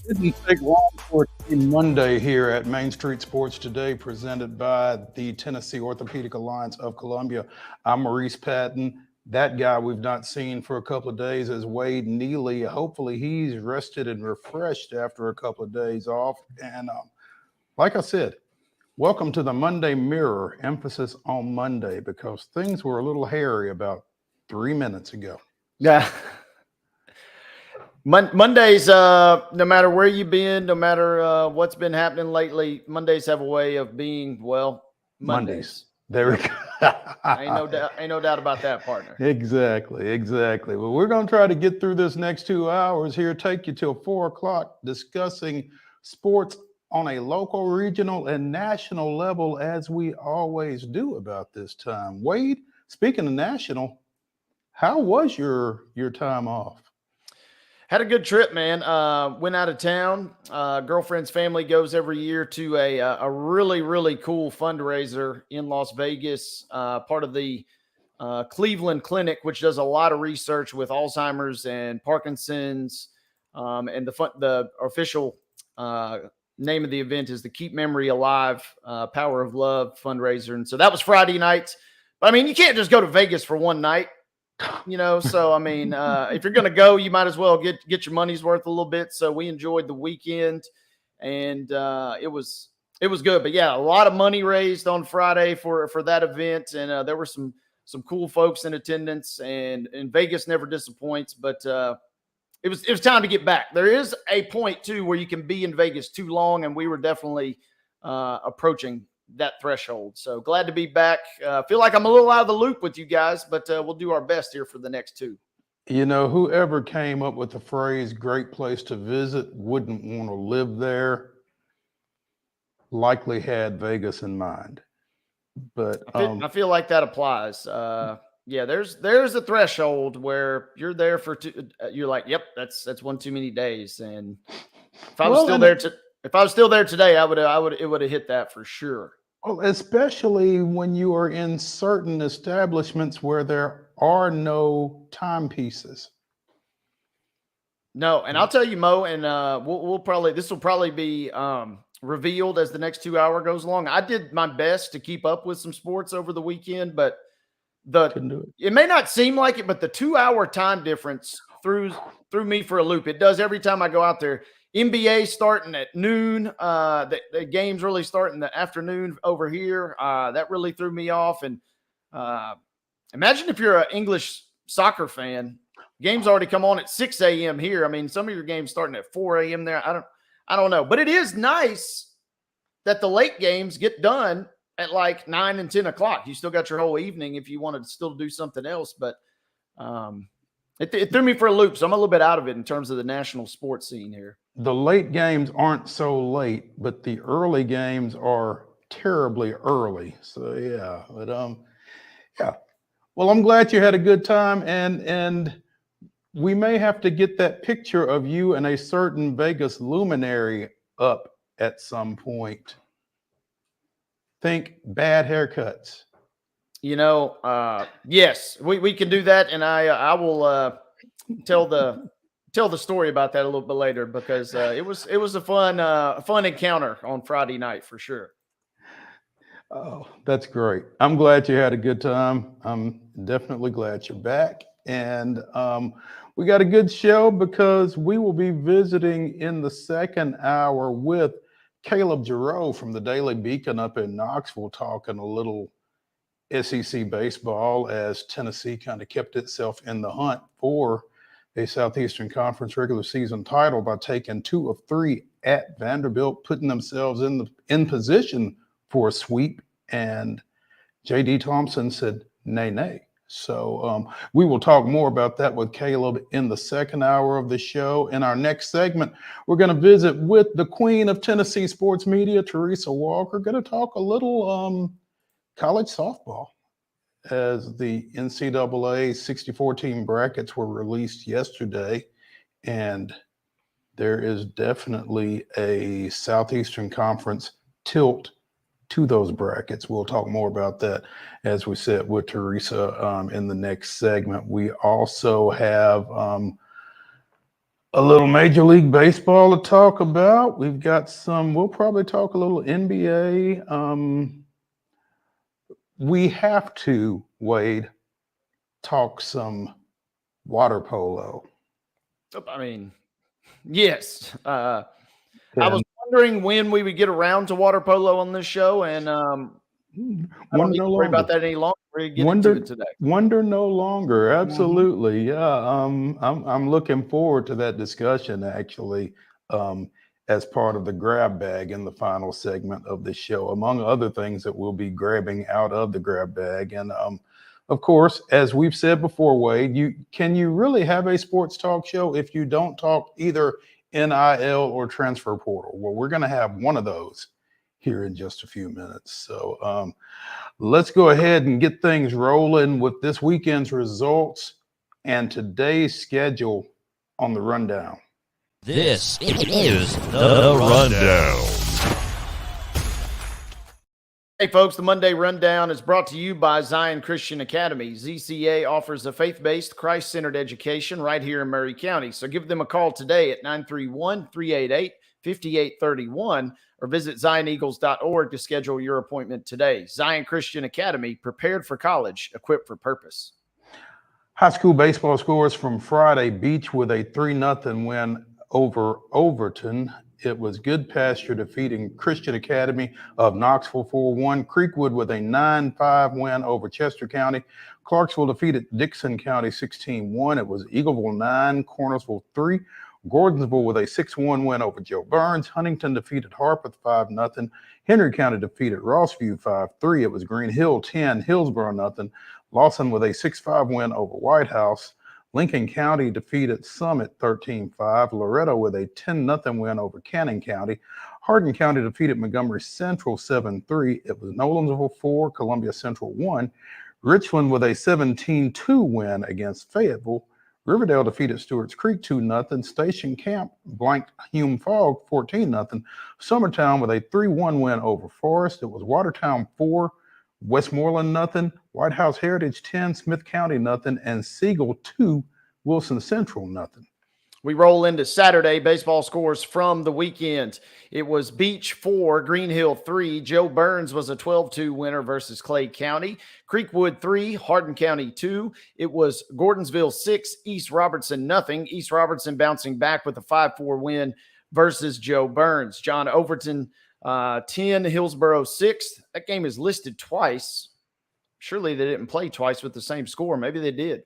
Didn't take long for it to be Monday here at Main Street Sports Today, presented by the Tennessee Orthopedic Alliance of Columbia. I'm Maurice Patton. That guy we've not seen for a couple of days is Wade Neely. Hopefully, he's rested and refreshed after a couple of days off. And like I said, welcome to the Monday Mirror, emphasis on Monday, because things were a little hairy about 3 minutes ago. Yeah. Mondays, no matter where you've been, no matter what's been happening lately, Mondays have a way of being, well, Mondays. There we go. Ain't no doubt about that, partner. Exactly. Well, we're going to try to get through this next 2 hours here, take you till 4 o'clock, discussing sports on a local, regional, and national level, as we always do about this time. Wade, speaking of national, how was your time off? Had a good trip, man. Went out of town. Girlfriend's family goes every year to a really, really cool fundraiser in Las Vegas, part of the Cleveland Clinic, which does a lot of research with Alzheimer's and Parkinson's. And the official name of the event is the Keep Memory Alive, Power of Love fundraiser. And so that was Friday night. But I mean, you can't just go to Vegas for one night. So I mean, if you're going to go, you might as well get your money's worth a little bit. So we enjoyed the weekend, and it was good. But yeah, a lot of money raised on Friday for that event, and there were some cool folks in attendance. And Vegas never disappoints. But it was time to get back. There is a point too where you can be in Vegas too long, and we were definitely approaching that threshold. So glad to be back. Feel like I'm a little out of the loop with you guys, but we'll do our best here for the next two. You know, whoever came up with the phrase "great place to visit" wouldn't want to live there. Likely had Vegas in mind. But I feel like that applies. Yeah, there's a threshold where you're there for you're like, yep, that's one too many days. And if I was still there today, it would have hit that for sure. Well, especially when you are in certain establishments where there are no timepieces. No, and I'll tell you, Mo, and this will probably be revealed as the next 2 hour goes along. I did my best to keep up with some sports over the weekend, but it may not seem like it, but the 2 hour time difference threw me for a loop. It does every time I go out there. NBA starting at noon. The games really start in the afternoon over here. That really threw me off. And imagine if you're an English soccer fan, games already come on at 6 a.m. here. I mean, some of your games starting at 4 a.m. there. I don't know. But it is nice that the late games get done at like 9 and 10 o'clock. You still got your whole evening if you wanted to still do something else. But it threw me for a loop. So I'm a little bit out of it in terms of the national sports scene here. The late games aren't so late, but the early games are terribly early. So yeah, but yeah. Well, I'm glad you had a good time, and we may have to get that picture of you and a certain Vegas luminary up at some point. Think bad haircuts. Yes, we can do that, and I will tell the story about that a little bit later, because it was a fun encounter on Friday night for sure. Oh, that's great. I'm glad you had a good time. I'm definitely glad you're back. And we got a good show because we will be visiting in the second hour with Caleb JARREAU from the Daily Beacon up in Knoxville, talking a little SEC baseball as Tennessee kind of kept itself in the hunt for a Southeastern Conference regular season title by taking 2 of 3 at Vanderbilt, putting themselves in position for a sweep. And J.D. Thompson said, nay. So we will talk more about that with Caleb in the second hour of the show. In our next segment, we're going to visit with the queen of Tennessee sports media, TERESA Walker. Going to talk a little college softball, as the NCAA 64-team brackets were released yesterday, and there is definitely a Southeastern Conference tilt to those brackets. We'll talk more about that, as we said, with TERESA in the next segment. We also have A little Major League Baseball to talk about. We've got we'll probably talk a little NBA. We have to, Wade, talk some water polo. I mean, yes. I was And wondering when we would get around to water polo on this show, and I don't wonder need no to worry longer. about that any longer. We're going to get into it today. Wonder no longer. Mhm. Absolutely. Yeah. I'm looking forward to that discussion actually, as part of the grab bag in the final segment of the show, among other things that we'll be grabbing out of the grab bag. And of course, as we've said before, Wade, you really have a sports talk show if you don't talk either NIL or transfer portal? Well, we're going to have one of those here in just a few minutes. So let's go ahead and get things rolling with this weekend's results and today's schedule on the rundown. This is the Rundown. Hey, folks, the Monday Rundown is brought to you by Zion Christian Academy. ZCA offers a faith-based, Christ-centered education right here in Murray County. So give them a call today at 931-388-5831 or visit zioneagles.org to schedule your appointment today. Zion Christian Academy, prepared for college, equipped for purpose. High school baseball scores from Friday: Beach with a 3-0 win over Overton. It was Good Pasture defeating Christian Academy of Knoxville 4-1. Creekwood with a 9-5 win over Chester County. Clarksville defeated Dixon County 16-1. It was Eagleville 9, Cornersville 3. Gordonsville with a 6-1 win over Joe Burns. Huntington defeated Harpeth 5-0. Henry County defeated Rossview 5-3. It was Green Hill 10, Hillsborough 0. Lawson with a 6-5 win over White House. Lincoln County defeated Summit 13-5. Loretto with a 10-0 win over Cannon County. Hardin County defeated Montgomery Central 7-3. It was Nolensville 4, Columbia Central 1. Richland with a 17-2 win against Fayetteville. Riverdale defeated Stewart's Creek 2-0. Station Camp blanked Hume Fogg 14-0. Summertown with a 3-1 win over Forest. It was Watertown 4, Westmoreland 0, White House Heritage 10, Smith County 0, and Siegel 2, Wilson Central 0. We roll into Saturday baseball scores from the weekend. It was Beach 4, Green Hill 3. Joe Burns was a 12-2 winner versus Clay County. Creekwood 3, Hardin County 2. It was Gordonsville 6, East Robertson 0. East Robertson bouncing back with a 5-4 win versus Joe Burns. John Overton 10, Hillsborough 6. That game is listed twice. Surely they didn't play twice with the same score. Maybe they did.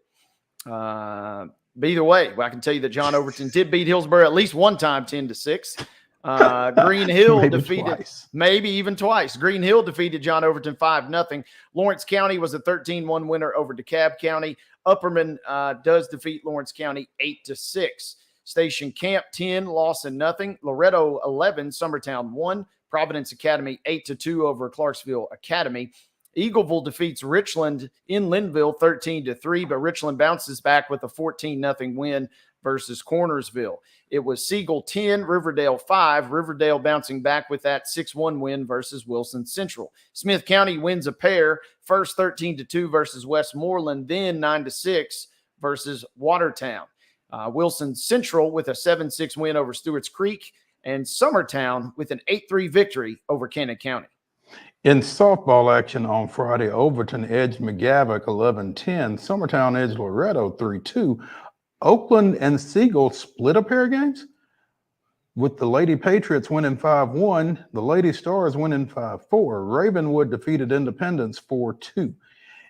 But either way, I can tell you that John Overton did beat Hillsborough at least one time, 10-6. Green Hill defeated, maybe even twice. Green Hill defeated John Overton 5-0. Lawrence County was a 13-1 winner over DeKalb County. Upperman does defeat Lawrence County 8-6. Station Camp 10, Lawson 0. Loretto 11, Summertown 1. Providence Academy 8-2 over Clarksville Academy. Eagleville defeats Richland in Linville 13-3, but Richland bounces back with a 14-0 win versus Cornersville. It was Siegel 10, Riverdale 5. Riverdale bouncing back with that 6-1 win versus Wilson Central. Smith County wins a pair, first 13-2 versus Westmoreland, then 9-6 versus Watertown. Wilson Central with a 7-6 win over Stewart's Creek, and Summertown with an 8-3 victory over Cannon County. In softball action on Friday, Overton edged McGavock 11-10. Summertown edged Loretto 3-2. Oakland and Siegel split a pair of games, with the Lady Patriots winning 5-1, the Lady Stars winning 5-4. Ravenwood defeated Independence 4-2.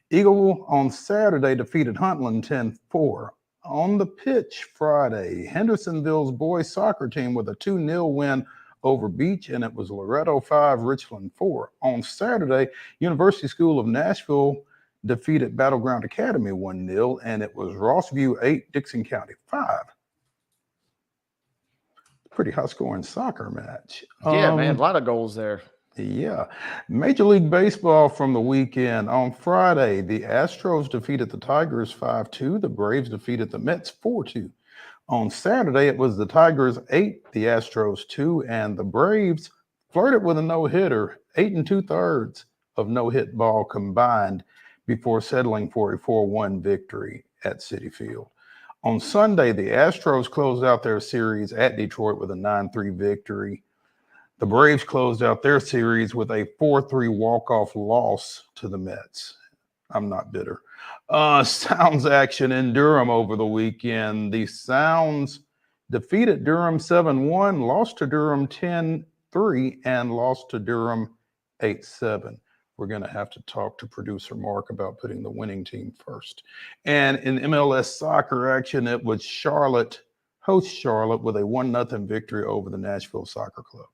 Eagle on Saturday defeated Huntland 10-4. On the pitch Friday, Hendersonville's boys soccer team with a 2-0 win over Beach, and it was Loretto 5, Richland 4. On Saturday, University School of Nashville defeated Battleground Academy 1-0, and it was Rossview 8, Dixon County 5. Pretty high-scoring soccer match. Yeah, man, a lot of goals there. Yeah. Major League Baseball from the weekend. On Friday, the Astros defeated the Tigers 5-2. The Braves defeated the Mets 4-2. On Saturday, it was the Tigers 8, the Astros 2, and the Braves flirted with a no-hitter, 8 2/3 of no-hit ball combined before settling for a 4-1 victory at Citi Field. On Sunday, the Astros closed out their series at Detroit with a 9-3 victory. The Braves closed out their series with a 4-3 walk-off loss to the Mets. I'm not bitter. Sounds action in Durham over the weekend. The Sounds defeated Durham 7-1, lost to Durham 10-3, and lost to Durham 8-7. We're going to have to talk to producer Mark about putting the winning team first. And in MLS soccer action, it was host Charlotte, with a 1-0 victory over the Nashville Soccer Club.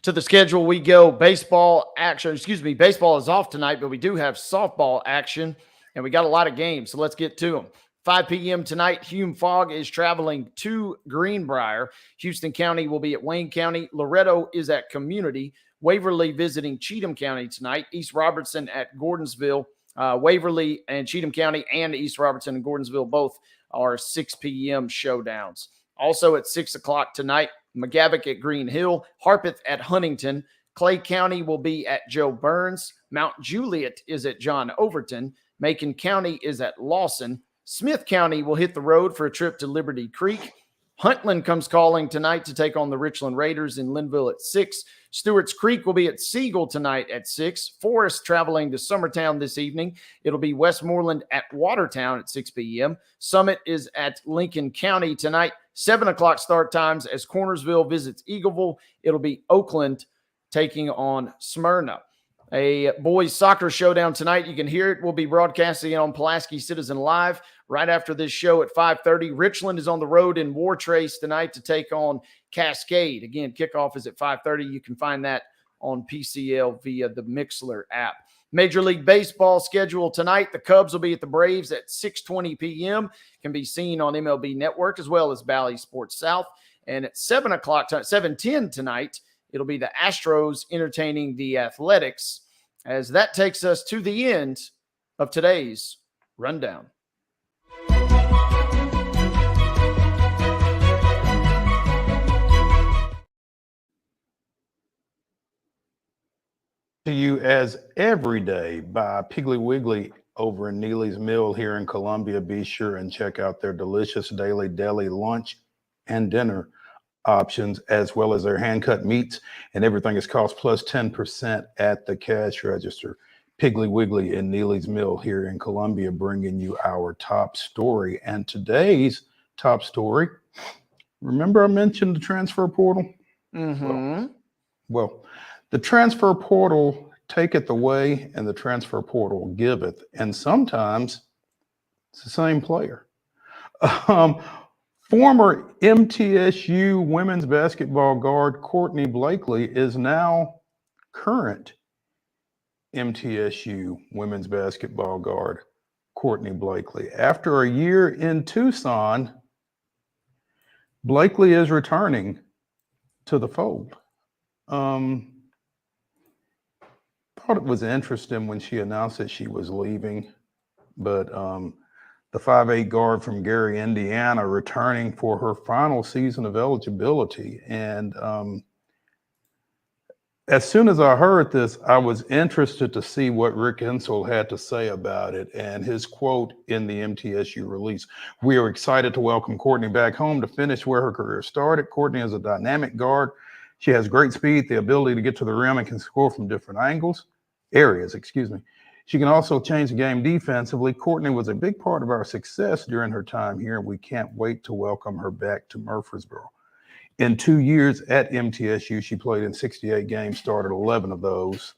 To the schedule we go. Baseball action. Baseball is off tonight, but we do have softball action, and we got a lot of games, so let's get to them. 5 p.m. tonight, Hume Fogg is traveling to Greenbrier. Houston County will be at Wayne County. Loretto is at Community. Waverly visiting Cheatham County tonight. East Robertson at Gordonsville. Waverly and Cheatham County and East Robertson and Gordonsville both are 6 p.m. showdowns. Also at 6 o'clock tonight, McGavock at Green Hill, Harpeth at Huntington, Clay County will be at Joe Burns, Mount Juliet is at John Overton, Macon County is at Lawson, Smith County will hit the road for a trip to Liberty Creek, Huntland comes calling tonight to take on the Richland Raiders in Linville at 6, Stewart's Creek will be at Siegel tonight at 6, Forest traveling to Summertown this evening, it'll be Westmoreland at Watertown at 6 p.m., Summit is at Lincoln County tonight, 7 o'clock start times as Cornersville visits Eagleville. It'll be Oakland taking on Smyrna. A boys soccer showdown tonight. You can hear it. We'll be broadcasting it on Pulaski Citizen Live right after this show at 5:30. Richland is on the road in War Trace tonight to take on Cascade. Again, kickoff is at 5:30. You can find that on PCL via the Mixler app. Major League Baseball schedule tonight. The Cubs will be at the Braves at 6:20 p.m. Can be seen on MLB Network as well as Bally Sports South. And at 7:10 tonight, it'll be the Astros entertaining the Athletics, as that takes us to the end of today's rundown. To you as every day by Piggly Wiggly over in Neely's Mill here in Columbia. Be sure and check out their delicious daily deli lunch and dinner options, as well as their hand-cut meats, and everything is cost plus 10% at the cash register. Piggly Wiggly in Neely's Mill here in Columbia, bringing you our top story. And today's top story, remember I mentioned the transfer portal? Mm-hmm. Well, the transfer portal taketh away, and the transfer portal giveth. And sometimes it's the same player. Former MTSU women's basketball guard Courtney Blakely is now current MTSU women's basketball guard Courtney Blakely. After a year in Tucson, Blakely is returning to the fold. Thought it was interesting when she announced that she was leaving, but the 5'8" guard from Gary, Indiana, returning for her final season of eligibility. And as soon as I heard this, I was interested to see what Rick Insel had to say about it. And his quote in the MTSU release: "We are excited to welcome Courtney back home to finish where her career started. Courtney is a dynamic guard. She has great speed, the ability to get to the rim, and can score from different areas. She can also change the game defensively. Courtney was a big part of our success during her time here, and we can't wait to welcome her back to Murfreesboro." In 2 years at MTSU, she played in 68 games, started 11 of those.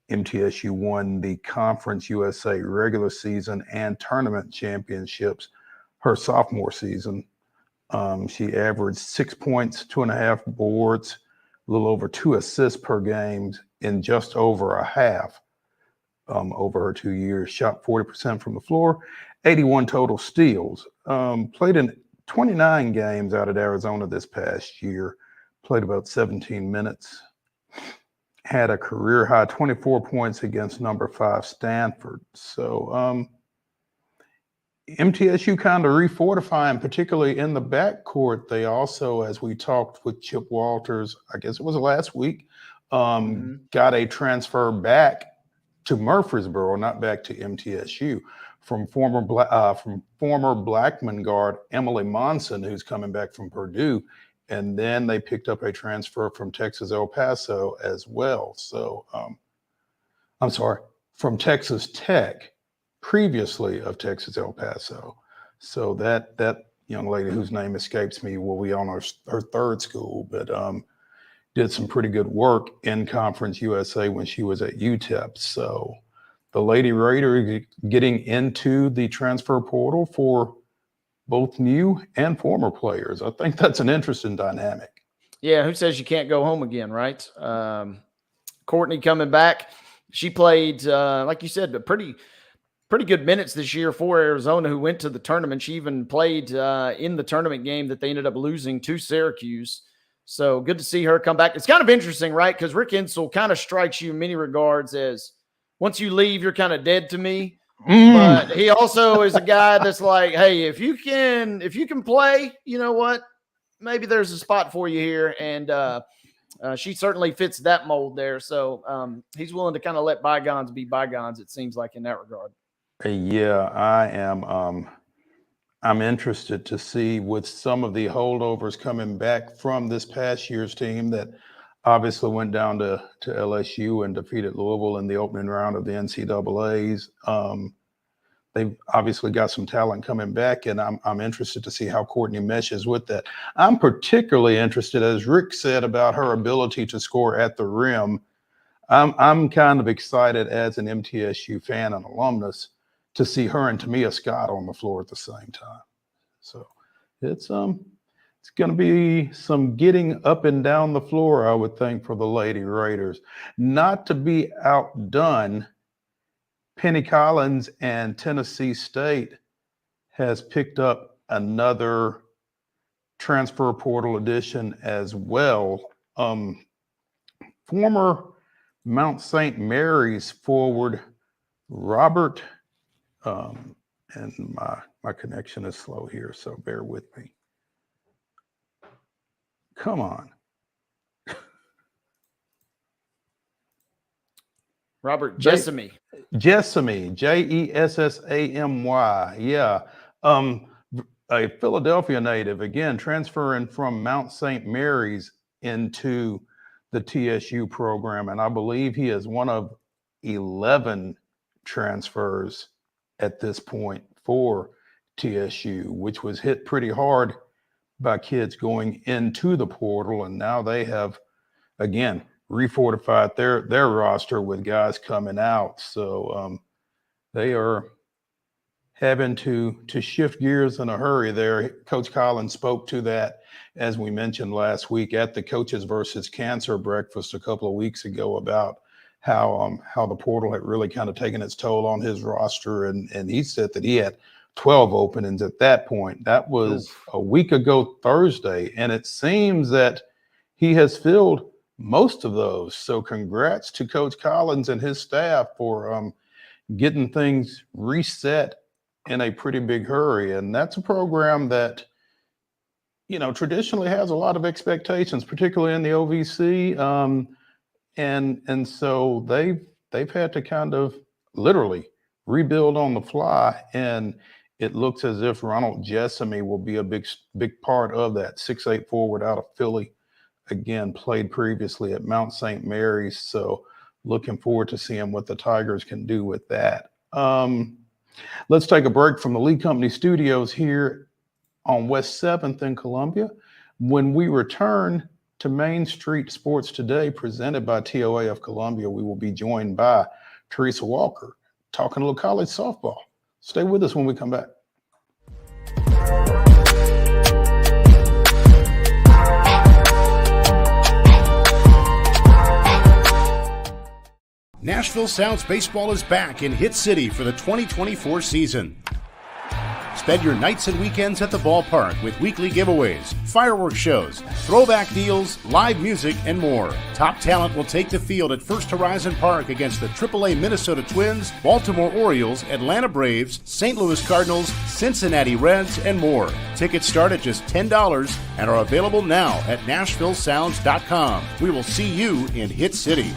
MTSU won the Conference USA regular season and tournament championships her sophomore season. She averaged 6 points, 2.5 boards, a little over 2 assists per game in just over a half over her 2 years. Shot 40% from the floor, 81 total steals. Played in 29 games out at Arizona this past year. Played about 17 minutes. Had a career high 24 points against number 5 Stanford. So MTSU kind of refortifying, particularly in the backcourt. They also, as we talked with Chip Walters, I guess it was last week, got a transfer back to Murfreesboro, not back to MTSU, from former Blackman guard Emily Monson, who's coming back from Purdue. And then they picked up a transfer from Texas El Paso as well. So, I'm sorry, from Texas Tech, previously of Texas El Paso. So that young lady whose name escapes me will be on her third school, but did some pretty good work in Conference USA when she was at UTEP. So the Lady Raider getting into the transfer portal for both new and former players. I think that's an interesting dynamic. Yeah, who says you can't go home again, right? Courtney coming back. She played, like you said, pretty good minutes this year for Arizona, who went to the tournament. She even played in the tournament game that they ended up losing to Syracuse. So good to see her come back. It's kind of interesting, right? Because Rick Insell kind of strikes you in many regards as once you leave, you're kind of dead to me. But he also is a guy that's like, hey, if you can play, you know what? Maybe there's a spot for you here. And she certainly fits that mold there. So he's willing to kind of let bygones be bygones, it seems like, in that regard. Yeah, I am. I'm interested to see with some of the holdovers coming back from this past year's team that obviously went down to LSU and defeated Louisville in the opening round of the NCAAs. They've obviously got some talent coming back, and I'm interested to see how Courtney meshes with that. I'm particularly interested, as Rick said, about her ability to score at the rim. I'm kind of excited as an MTSU fan and alumnus to see her and Tamia Scott on the floor at the same time. So it's going to be some getting up and down the floor, I would think, for the Lady Raiders. Not to be outdone, Penny Collins and Tennessee State has picked up another transfer portal addition as well. Former Mount St. Mary's forward Robert, and my connection is slow here, so bear with me. Come on. Robert Jessamy. Jessamy, Jessamy. Yeah. A Philadelphia native, again, transferring from Mount St. Mary's into the TSU program. And I believe he is one of 11 transfers at this point for TSU, which was hit pretty hard by kids going into the portal. And now they have, again, refortified their roster with guys coming out. So they are having to shift gears in a hurry there. Coach Collins spoke to that, as we mentioned last week at the Coaches versus Cancer breakfast a couple of weeks ago, about how the portal had really kind of taken its toll on his roster. And he said that he had 12 openings at that point. That was a week ago Thursday. And it seems that he has filled most of those. So congrats to Coach Collins and his staff for getting things reset in a pretty big hurry. And that's a program that, you know, traditionally has a lot of expectations, particularly in the OVC. And so they've had to kind of literally rebuild on the fly. And it looks as if Ronald Jessamy will be a big part of that. 6'8" forward out of Philly. Again, played previously at Mount St. Mary's. So looking forward to seeing what the Tigers can do with that. Let's take a break from the Lee Company studios here on West 7th in Columbia. When we return to Main Street Sports Today, presented by TOA of Columbia, we will be joined by TERESA Walker, talking a little college softball. Stay with us when we come back. Nashville Sounds Baseball is back in Hit City for the 2024 season. Spend your nights and weekends at the ballpark with weekly giveaways, fireworks shows, throwback deals, live music, and more. Top talent will take the field at First Horizon Park against the AAA Minnesota Twins, Baltimore Orioles, Atlanta Braves, St. Louis Cardinals, Cincinnati Reds, and more. Tickets start at just $10 and are available now at NashvilleSounds.com. We will see you in Hit City.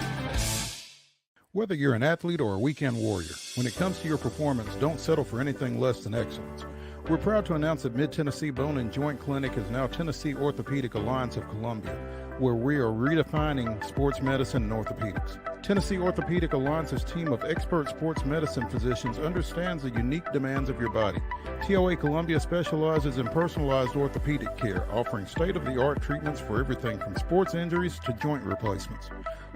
Whether you're an athlete or a weekend warrior, when it comes to your performance, don't settle for anything less than excellence. We're proud to announce that Mid-Tennessee Bone and Joint Clinic is now Tennessee Orthopedic Alliance of Columbia, where we are redefining sports medicine and orthopedics. Tennessee Orthopedic Alliance's team of expert sports medicine physicians understands the unique demands of your body. TOA Columbia specializes in personalized orthopedic care, offering state-of-the-art treatments for everything from sports injuries to joint replacements.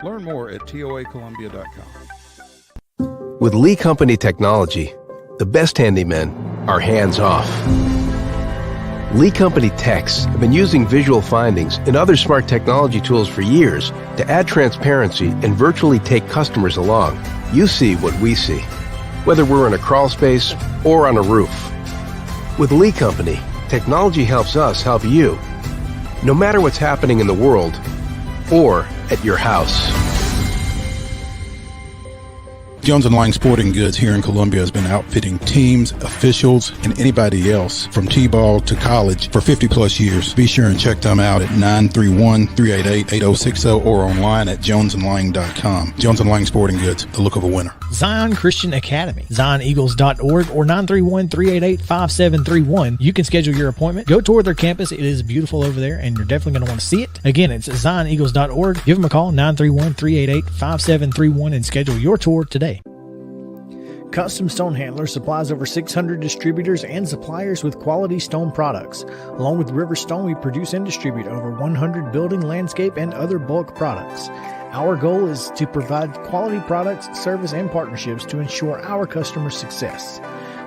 Learn more at toacolumbia.com. With Lee Company technology, the best handymen are hands-off. Lee Company techs have been using visual findings and other smart technology tools for years to add transparency and virtually take customers along. You see what we see, whether we're in a crawl space or on a roof. With Lee Company, technology helps us help you, no matter what's happening in the world or at your house. Jones & Lang Sporting Goods here in Columbia has been outfitting teams, officials, and anybody else from T-ball to college for 50 plus years. Be sure and check them out at 931-388-8060 or online at jonesandlang.com. Jones & Lang Sporting Goods, the look of a winner. Zion Christian Academy, zioneagles.org or 931-388-5731. You can schedule your appointment. Go tour their campus. It is beautiful over there, and you're definitely going to want to see it. Again, it's zioneagles.org. Give them a call, 931-388-5731, and schedule your tour today. Custom Stone Handler supplies over 600 distributors and suppliers with quality stone products. Along with River Stone, we produce and distribute over 100 building, landscape, and other bulk products. Our goal is to provide quality products, service, and partnerships to ensure our customers' success.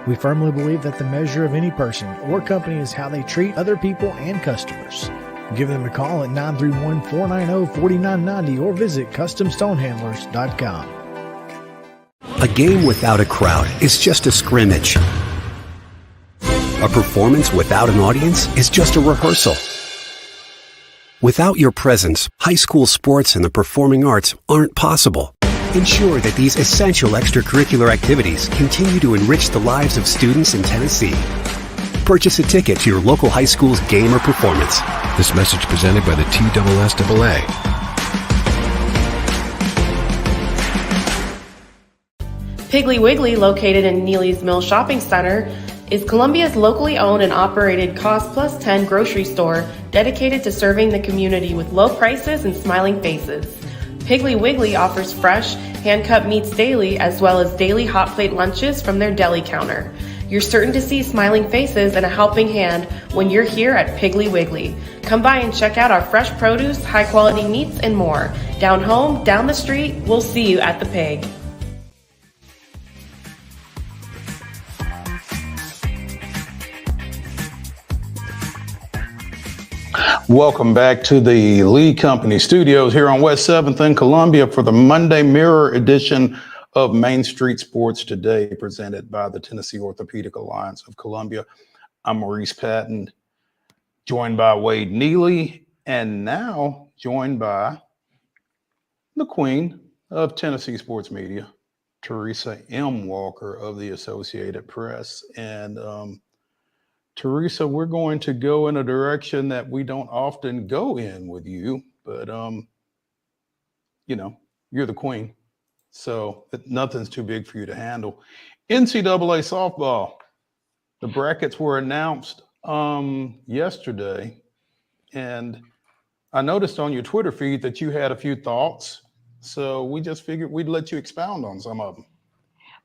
We firmly believe that the measure of any person or company is how they treat other people and customers. Give them a call at 931-490-4990 or visit CustomStonehandlers.com. A game without a crowd is just a scrimmage. A performance without an audience is just a rehearsal. Without your presence, high school sports and the performing arts aren't possible. Ensure that these essential extracurricular activities continue to enrich the lives of students in Tennessee. Purchase a ticket to your local high school's game or performance. This message presented by the TSSAA. Piggly Wiggly, located in Neely's Mill Shopping Center, is Columbia's locally owned and operated Cost Plus 10 grocery store dedicated to serving the community with low prices and smiling faces. Piggly Wiggly offers fresh, hand-cut meats daily as well as daily hot plate lunches from their deli counter. You're certain to see smiling faces and a helping hand when you're here at Piggly Wiggly. Come by and check out our fresh produce, high-quality meats, and more. Down home, down the street, we'll see you at the Pig. Welcome back to the Lee Company Studios here on West 7th in Columbia for the Monday Mirror edition of Main Street Sports Today, presented by the Tennessee Orthopedic Alliance of Columbia. I'm Maurice Patton, joined by Wade Neely, and now joined by the queen of Tennessee sports media, TERESA M. Walker of the Associated Press. And TERESA, we're going to go in a direction that we don't often go in with you, but you're the queen, so nothing's too big for you to handle. NCAA softball, the brackets were announced yesterday, and I noticed on your Twitter feed that you had a few thoughts, so we just figured we'd let you expound on some of them.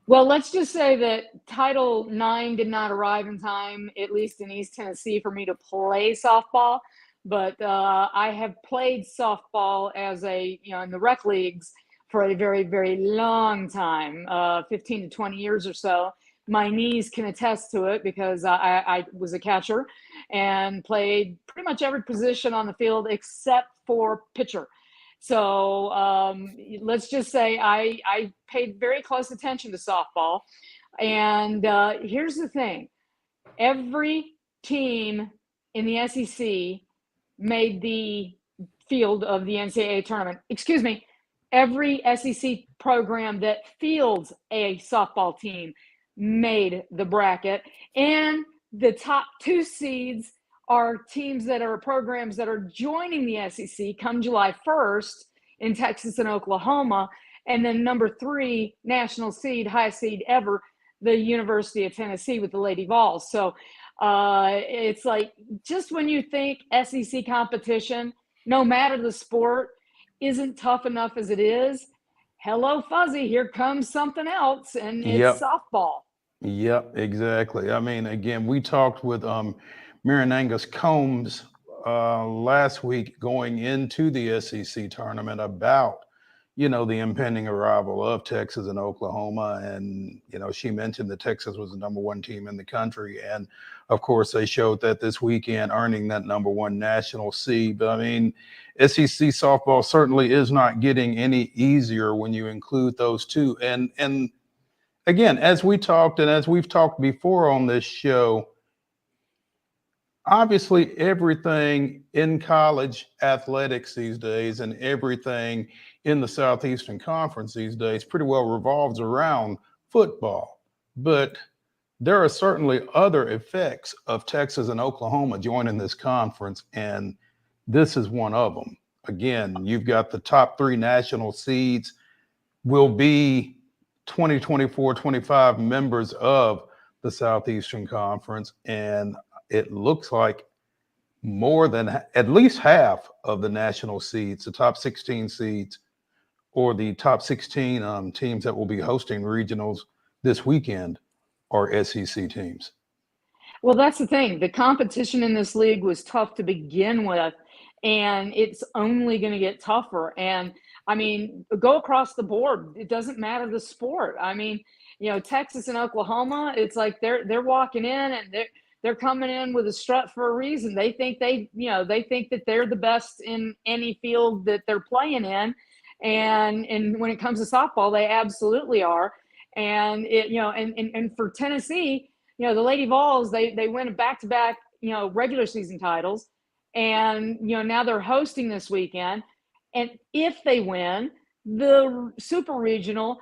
Well, let's just say that Title IX did not arrive in time, at least in East Tennessee, for me to play softball. But I have played softball as in the rec leagues for a very, very long time, 15 to 20 years or so. My knees can attest to it because I was a catcher and played pretty much every position on the field except for pitcher. So let's just say I paid very close attention to softball. And here's the thing. Every team in the SEC made the field of the NCAA tournament. Excuse me. Every SEC program that fields a softball team made the bracket. And the top two seeds are teams that are programs that are joining the SEC come July 1st in Texas and Oklahoma. And then number 3 national seed, highest seed ever, the University of Tennessee with the Lady Vols. So it's like, just when you think SEC competition, no matter the sport, isn't tough enough as it is, hello fuzzy, here comes something else, and it's Yep. softball. Yep, exactly. I mean, again, we talked with Marinangus Combs last week going into the SEC tournament about, the impending arrival of Texas and Oklahoma. And, she mentioned that Texas was the number 1 team in the country. And of course, they showed that this weekend, earning that number 1 national seed. But I mean, SEC softball certainly is not getting any easier when you include those two. And again, as we talked and as we've talked before on this show, obviously everything in college athletics these days and everything in the Southeastern Conference these days pretty well revolves around football. But there are certainly other effects of Texas and Oklahoma joining this conference, and this is one of them. Again, you've got the top 3 national seeds will be 2024-25 members of the Southeastern Conference, and it looks like more than at least half of the national seeds, the top 16 seeds, or the top 16 teams that will be hosting regionals this weekend are SEC teams. Well, that's the thing. The competition in this league was tough to begin with, and it's only going to get tougher. And I mean, go across the board. It doesn't matter the sport. I mean, Texas and Oklahoma, it's like they're walking in and they're coming in with a strut for a reason. They think they think that they're the best in any field that they're playing in. And when it comes to softball, they absolutely are. And and for Tennessee, the Lady Vols, they win back-to-back, regular season titles. And, now they're hosting this weekend. And if they win the super regional,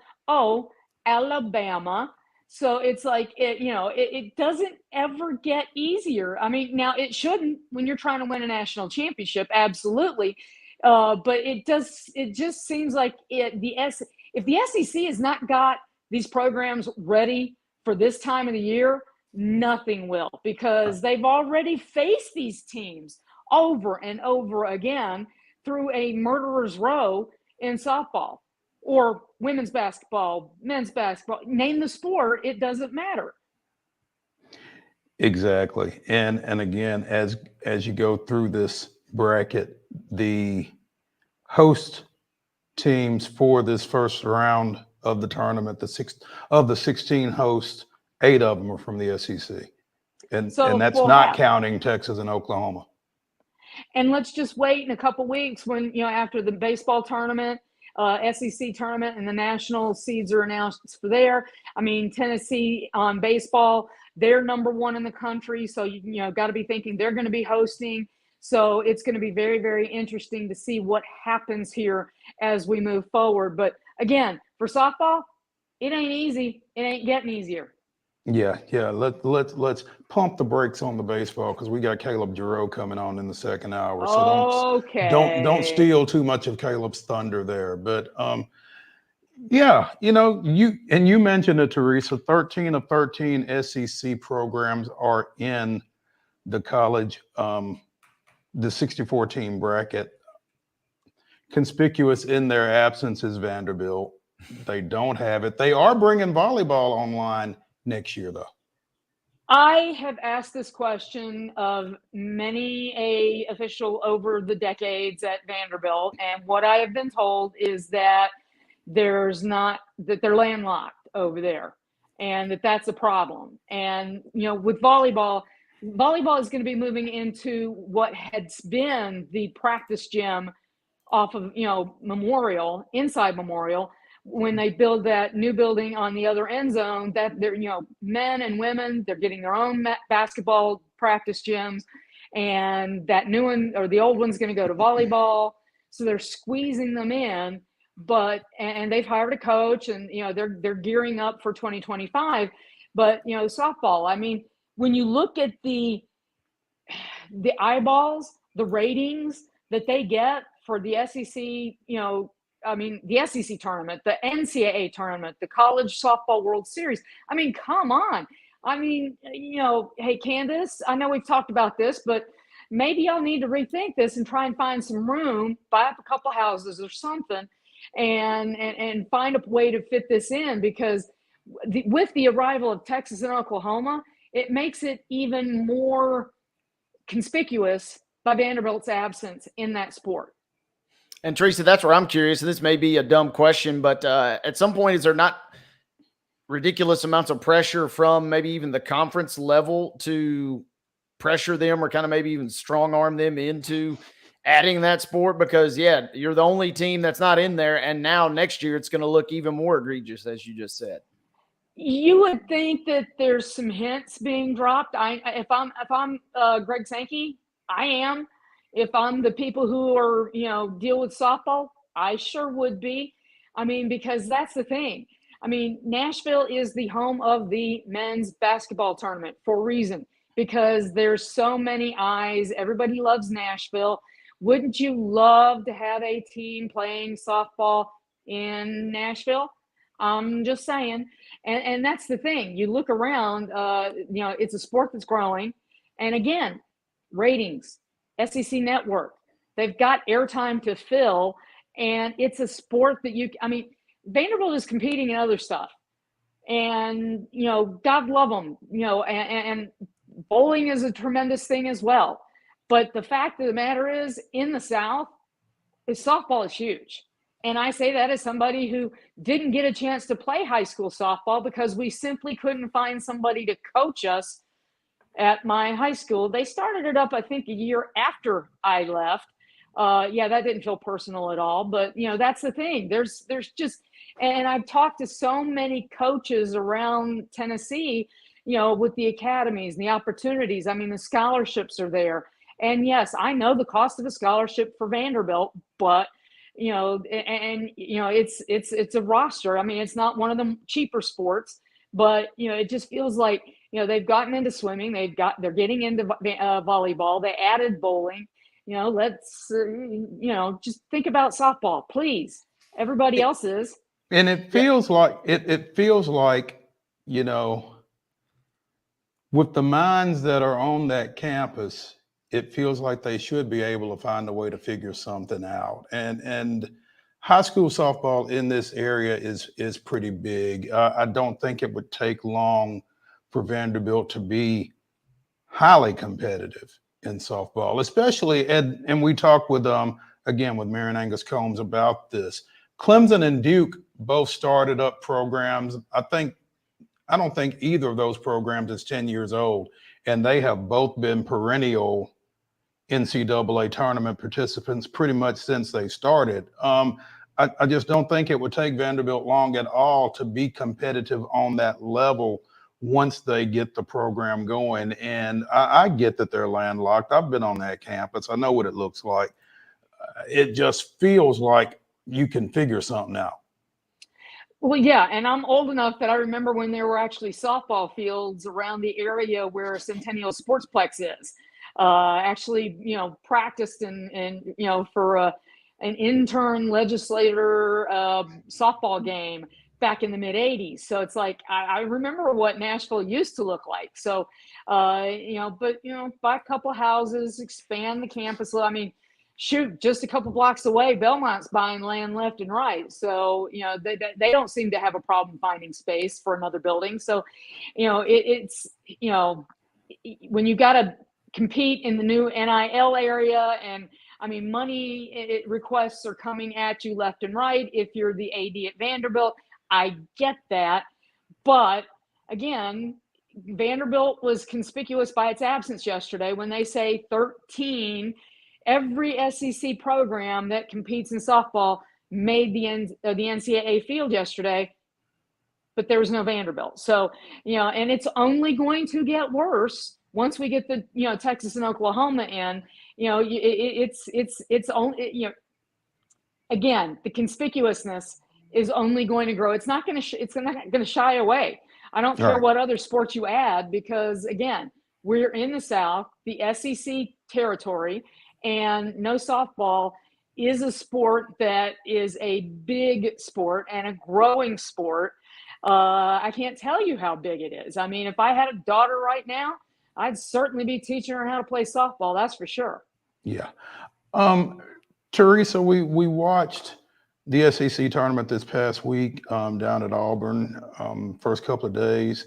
Alabama. So it's like, it doesn't ever get easier. I mean, now it shouldn't when you're trying to win a national championship. Absolutely. But it just seems like if the SEC has not got these programs ready for this time of the year, nothing will, because they've already faced these teams over and over again through a murderer's row in softball or women's basketball, men's basketball, name the sport, it doesn't matter. Exactly. And again, as you go through this bracket, the host teams for this first round of the tournament, the 16 hosts, 8 of them are from the SEC. And that's not counting Texas and Oklahoma. And let's just wait in a couple weeks when, after the baseball tournament, SEC tournament, and the national seeds are announced for there. I mean, Tennessee on baseball, they're number 1 in the country. So, you got to be thinking they're going to be hosting. So it's going to be very, very interesting to see what happens here as we move forward. But again, for softball, it ain't easy. It ain't getting easier. Yeah. Let's pump the brakes on the baseball because we got Caleb JARREAU coming on in the second hour. So don't steal too much of Caleb's thunder there. But yeah, you mentioned it, Teresa. 13 of 13 SEC programs are in the college, the 64 team bracket. Conspicuous in their absence is Vanderbilt. They don't have it. They are bringing volleyball online next year, though. I have asked this question of many a official over the decades at Vanderbilt, and what I have been told is that they're landlocked over there, and that's a problem. And with volleyball is going to be moving into what had been the practice gym off of inside Memorial. When they build that new building on the other end zone, that they're, men and women, they're getting their own basketball practice gyms, and that new one or the old one's going to go to volleyball. So they're squeezing them in, and they've hired a coach, and they're gearing up for 2025. But softball, I mean, when you look at the eyeballs, the ratings that they get for the SEC, the SEC tournament, the NCAA tournament, the College Softball World Series. I mean, come on. Hey, Candace, I know we've talked about this, but maybe y'all need to rethink this and try and find some room, buy up a couple houses or something, and find a way to fit this in, because with the arrival of Texas and Oklahoma, it makes it even more conspicuous by Vanderbilt's absence in that sport. And Teresa, that's where I'm curious, and this may be a dumb question, but at some point, is there not ridiculous amounts of pressure from maybe even the conference level to pressure them, or kind of maybe even strong arm them into adding that sport? Because you're the only team that's not in there, and now next year it's going to look even more egregious, as you just said. You would think that there's some hints being dropped. If I'm Greg Sankey, I am. If I'm the people who are, deal with softball, I sure would be. Because that's the thing. Nashville is the home of the men's basketball tournament for a reason, because there's so many eyes. Everybody loves Nashville. Wouldn't you love to have a team playing softball in Nashville? I'm just saying. And that's the thing. You look around, it's a sport that's growing. And again, ratings, SEC Network, they've got airtime to fill. And it's a sport that Vanderbilt is competing in other stuff. And, God love them, and bowling is a tremendous thing as well. But the fact of the matter is, in the South, softball is huge. And I say that as somebody who didn't get a chance to play high school softball because we simply couldn't find somebody to coach us at my high school. They started it up, I think, a year after I left. That didn't feel personal at all. But, that's the thing. There's just, and I've talked to so many coaches around Tennessee, with the academies and the opportunities. The scholarships are there. And yes, I know the cost of a scholarship for Vanderbilt, but it's a roster. It's not one of the cheaper sports, but it just feels like they've gotten into swimming, they're getting into volleyball, they added bowling. Let's just think about softball, please. Everybody else is. And it feels like it feels like, with the minds that are on that campus, it feels like they should be able to find a way to figure something out. And high school softball in this area is pretty big. I don't think it would take long for Vanderbilt to be highly competitive in softball, especially, and we talked with, again, with Marion Angus Combs about this. Clemson and Duke both started up programs. I don't think either of those programs is 10 years old, and they have both been perennial NCAA tournament participants pretty much since they started. I just don't think it would take Vanderbilt long at all to be competitive on that level once they get the program going. And I get that they're landlocked. I've been on that campus. I know what it looks like. It just feels like you can figure something out. Well, yeah, and I'm old enough that I remember when there were actually softball fields around the area where Centennial Sportsplex is. Practiced and for an intern legislator softball game back in the mid 80s. So it's like, I remember what Nashville used to look like. So, buy a couple houses, expand the campus. Shoot, just a couple blocks away, Belmont's buying land left and right. So, they don't seem to have a problem finding space for another building. So, when you got to compete in the new NIL area, and money requests are coming at you left and right. If you're the AD at Vanderbilt, I get that. But again, Vanderbilt was conspicuous by its absence yesterday when they say 13. Every SEC program that competes in softball made the NCAA field yesterday, but there was no Vanderbilt. So, and it's only going to get worse once we get the, Texas and Oklahoma in. It's only, again, the conspicuousness is only going to grow. It's not going to shy away. I don't care what other sports you add, because again, we're in the South, the SEC territory, and no softball is a sport that is a big sport and a growing sport. I can't tell you how big it is. I mean, if I had a daughter right now, I'd certainly be teaching her how to play softball. That's for sure. Yeah. Teresa, we watched the SEC tournament this past week down at Auburn, first couple of days.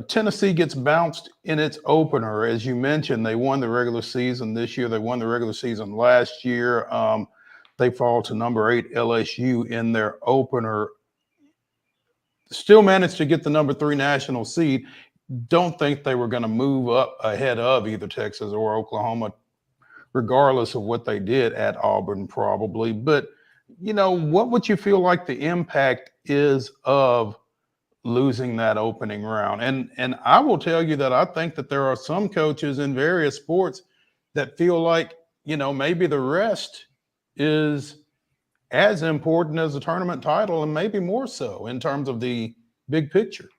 Tennessee gets bounced in its opener. As you mentioned, they won the regular season this year. They won the regular season last year. They fall to number 8 LSU in their opener. Still managed to get the number 3 national seed. Don't think they were going to move up ahead of either Texas or Oklahoma, regardless of what they did at Auburn, probably. But, what would you feel like the impact is of losing that opening round? And I will tell you that I think that there are some coaches in various sports that feel like, maybe the rest is as important as the tournament title, and maybe more so in terms of the big picture.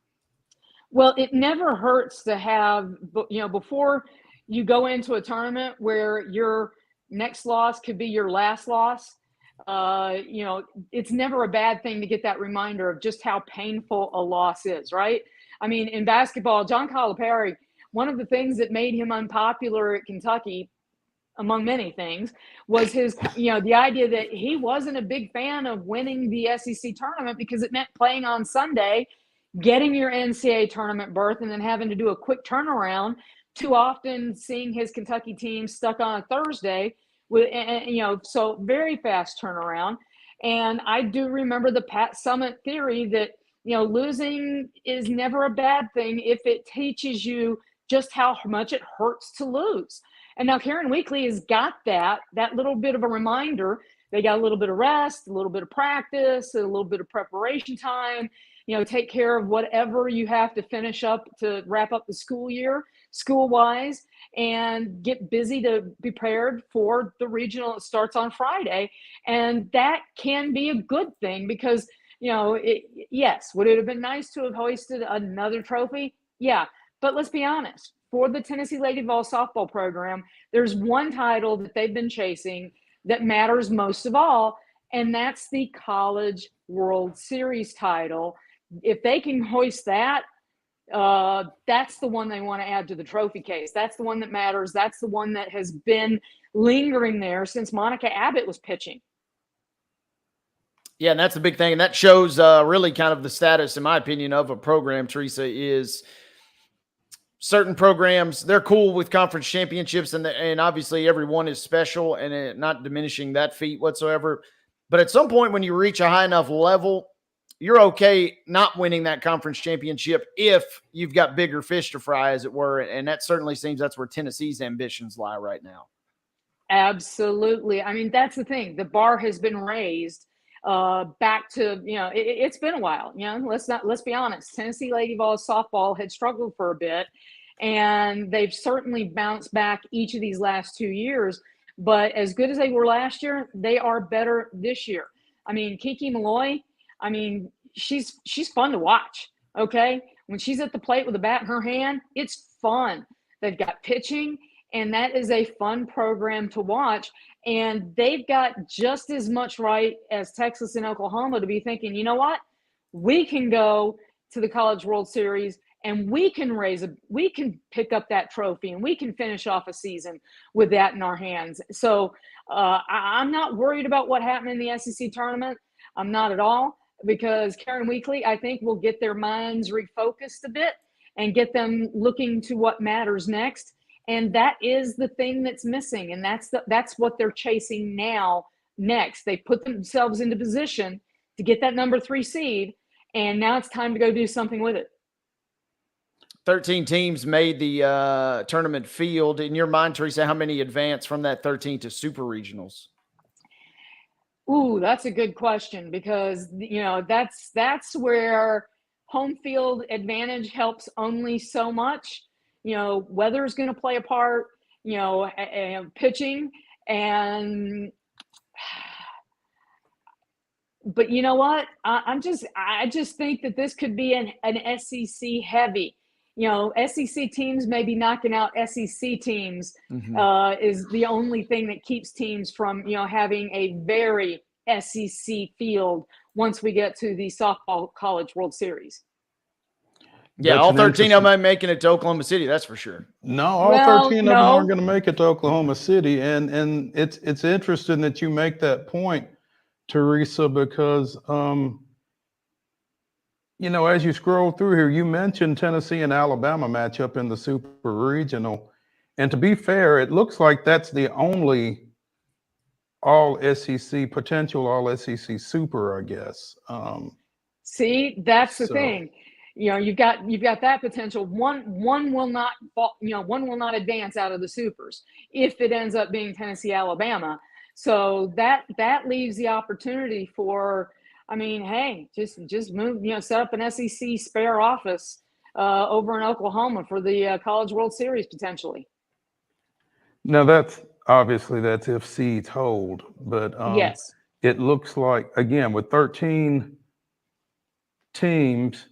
Well, it never hurts to have, before you go into a tournament where your next loss could be your last loss, it's never a bad thing to get that reminder of just how painful a loss is, right? I mean, in basketball, John Calipari, one of the things that made him unpopular at Kentucky, among many things, was his, the idea that he wasn't a big fan of winning the SEC tournament because it meant playing on Sunday, getting your NCAA tournament berth, and then having to do a quick turnaround. Too often seeing his Kentucky team stuck on a Thursday with, so very fast turnaround. And I do remember the Pat Summitt theory that, losing is never a bad thing if it teaches you just how much it hurts to lose. And now Karen Weekly has got that little bit of a reminder. They got a little bit of rest, a little bit of practice, a little bit of preparation time, take care of whatever you have to finish up to wrap up the school year, school-wise, and get busy to be prepared for the regional that starts on Friday. And that can be a good thing because, yes, would it have been nice to have hoisted another trophy? Yeah, but let's be honest. For the Tennessee Lady Vol softball program, there's one title that they've been chasing that matters most of all, and that's the College World Series title. If they can hoist that, that's the one they want to add to the trophy case. That's the one that matters. That's the one that has been lingering there since Monica Abbott was pitching. Yeah, and that's the big thing. And that shows really kind of the status, in my opinion, of a program, Teresa, is certain programs, they're cool with conference championships, and obviously everyone is special, and not diminishing that feat whatsoever. But at some point when you reach a high enough level, you're okay not winning that conference championship if you've got bigger fish to fry, as it were. And that certainly seems that's where Tennessee's ambitions lie right now. Absolutely. I mean, that's the thing. The bar has been raised back to, it's been a while. Let's be honest. Tennessee Lady Vol softball had struggled for a bit, and they've certainly bounced back each of these last 2 years. But as good as they were last year, they are better this year. I mean, Kiki Malloy, she's fun to watch. Okay. When she's at the plate with a bat in her hand, it's fun. They've got pitching, and that is a fun program to watch. And they've got just as much right as Texas and Oklahoma to be thinking, you know what? We can go to the College World Series and we can pick up that trophy, and we can finish off a season with that in our hands. So I'm not worried about what happened in the SEC tournament. I'm not at all, because Karen Weekly, I think, will get their minds refocused a bit and get them looking to what matters next. And that is the thing that's missing. And that's what they're chasing now next. They put themselves into position to get that number 3 seed. And now it's time to go do something with it. 13 teams made the tournament field. In your mind, Teresa, how many advance from that 13 to super regionals? Ooh, that's a good question, because, that's where home field advantage helps only so much. Weather is going to play a part, pitching, but you know what? I just think that this could be an SEC heavy. SEC teams maybe knocking out SEC teams is the only thing that keeps teams from, having a very SEC field once we get to the softball college World Series. Yeah, That's all an 13 of them ain't making it to Oklahoma City, that's for sure. No, all Well, 13 of them no. aren't going to make it to Oklahoma City. And it's interesting that you make that point, Teresa, because, as you scroll through here, you mentioned Tennessee and Alabama matchup in the Super Regional. And to be fair, it looks like that's the only potential all SEC Super, I guess. See, that's the So- thing. You've got that potential. One will not fall, one will not advance out of the supers if it ends up being Tennessee, Alabama. So that leaves the opportunity for, hey, just move, set up an SEC spare office over in Oklahoma for the College World Series potentially. Now that's if seeds hold, but Yes. it looks like, again, with 13 teams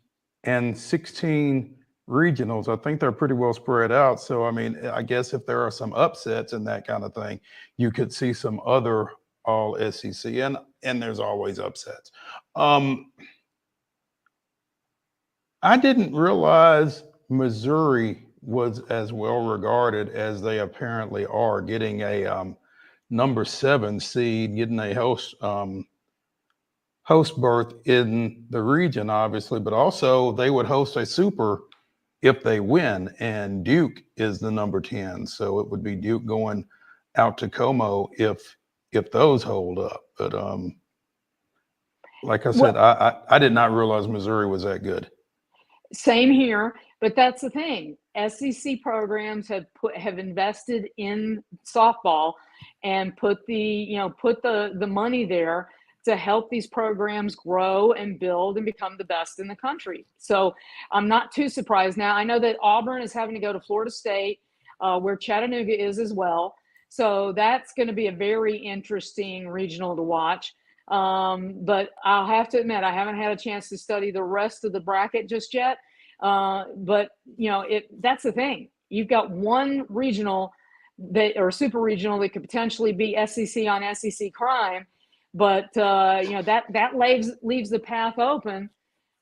and 16 regionals, I think they're pretty well spread out. So, I guess if there are some upsets and that kind of thing, you could see some other all SEC, and there's always upsets. I didn't realize Missouri was as well regarded as they apparently are, getting a number 7 seed, getting a host berth in the region, obviously, but also they would host a super if they win, and Duke is the number 10. So it would be Duke going out to Como if those hold up. But like I said, I did not realize Missouri was that good. Same here, but that's the thing. SEC programs have invested in softball and put the money there to help these programs grow and build and become the best in the country. So I'm not too surprised. Now, I know that Auburn is having to go to Florida State, where Chattanooga is as well. So that's going to be a very interesting regional to watch. But I'll have to admit, I haven't had a chance to study the rest of the bracket just yet. But that's the thing. You've got one regional or super regional that could potentially be SEC on SEC crime, but that leaves the path open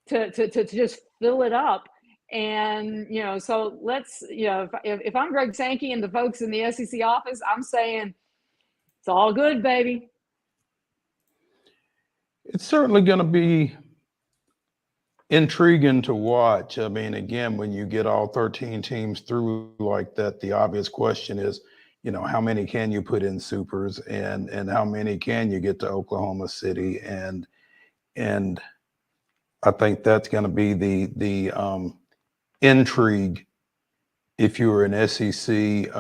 to just fill it up. And so let's if I'm Greg Sankey and the folks in the SEC office, I'm saying it's all good, baby. It's certainly going to be intriguing to watch. Again, when you get all 13 teams through like that, the obvious question is, how many can you put in supers, and how many can you get to Oklahoma City? And I think that's going to be the intrigue if you were an SEC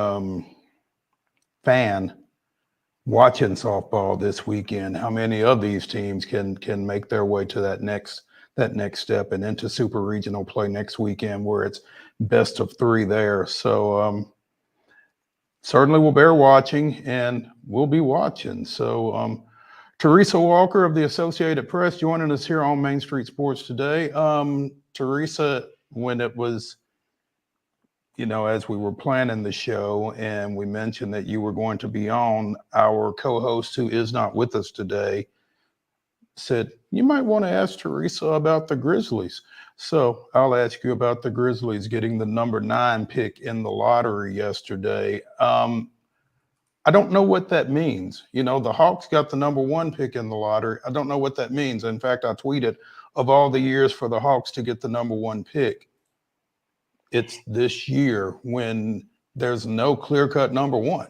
fan watching softball this weekend. How many of these teams can make their way to that next step and into super regional play next weekend, where it's best of 3 there. So certainly we'll bear watching, and we'll be watching. So Teresa Walker of the Associated Press joining us here on Main Street Sports today. Teresa, when it was, as we were planning the show and we mentioned that you were going to be on, our co-host, who is not with us today, said, you might want to ask Teresa about the Grizzlies. So I'll ask you about the Grizzlies getting the number 9 pick in the lottery yesterday. I don't know what that means. The Hawks got the number 1 pick in the lottery. I don't know what that means. In fact, I tweeted, of all the years for the Hawks to get the number 1 pick, it's this year when there's no clear-cut number 1.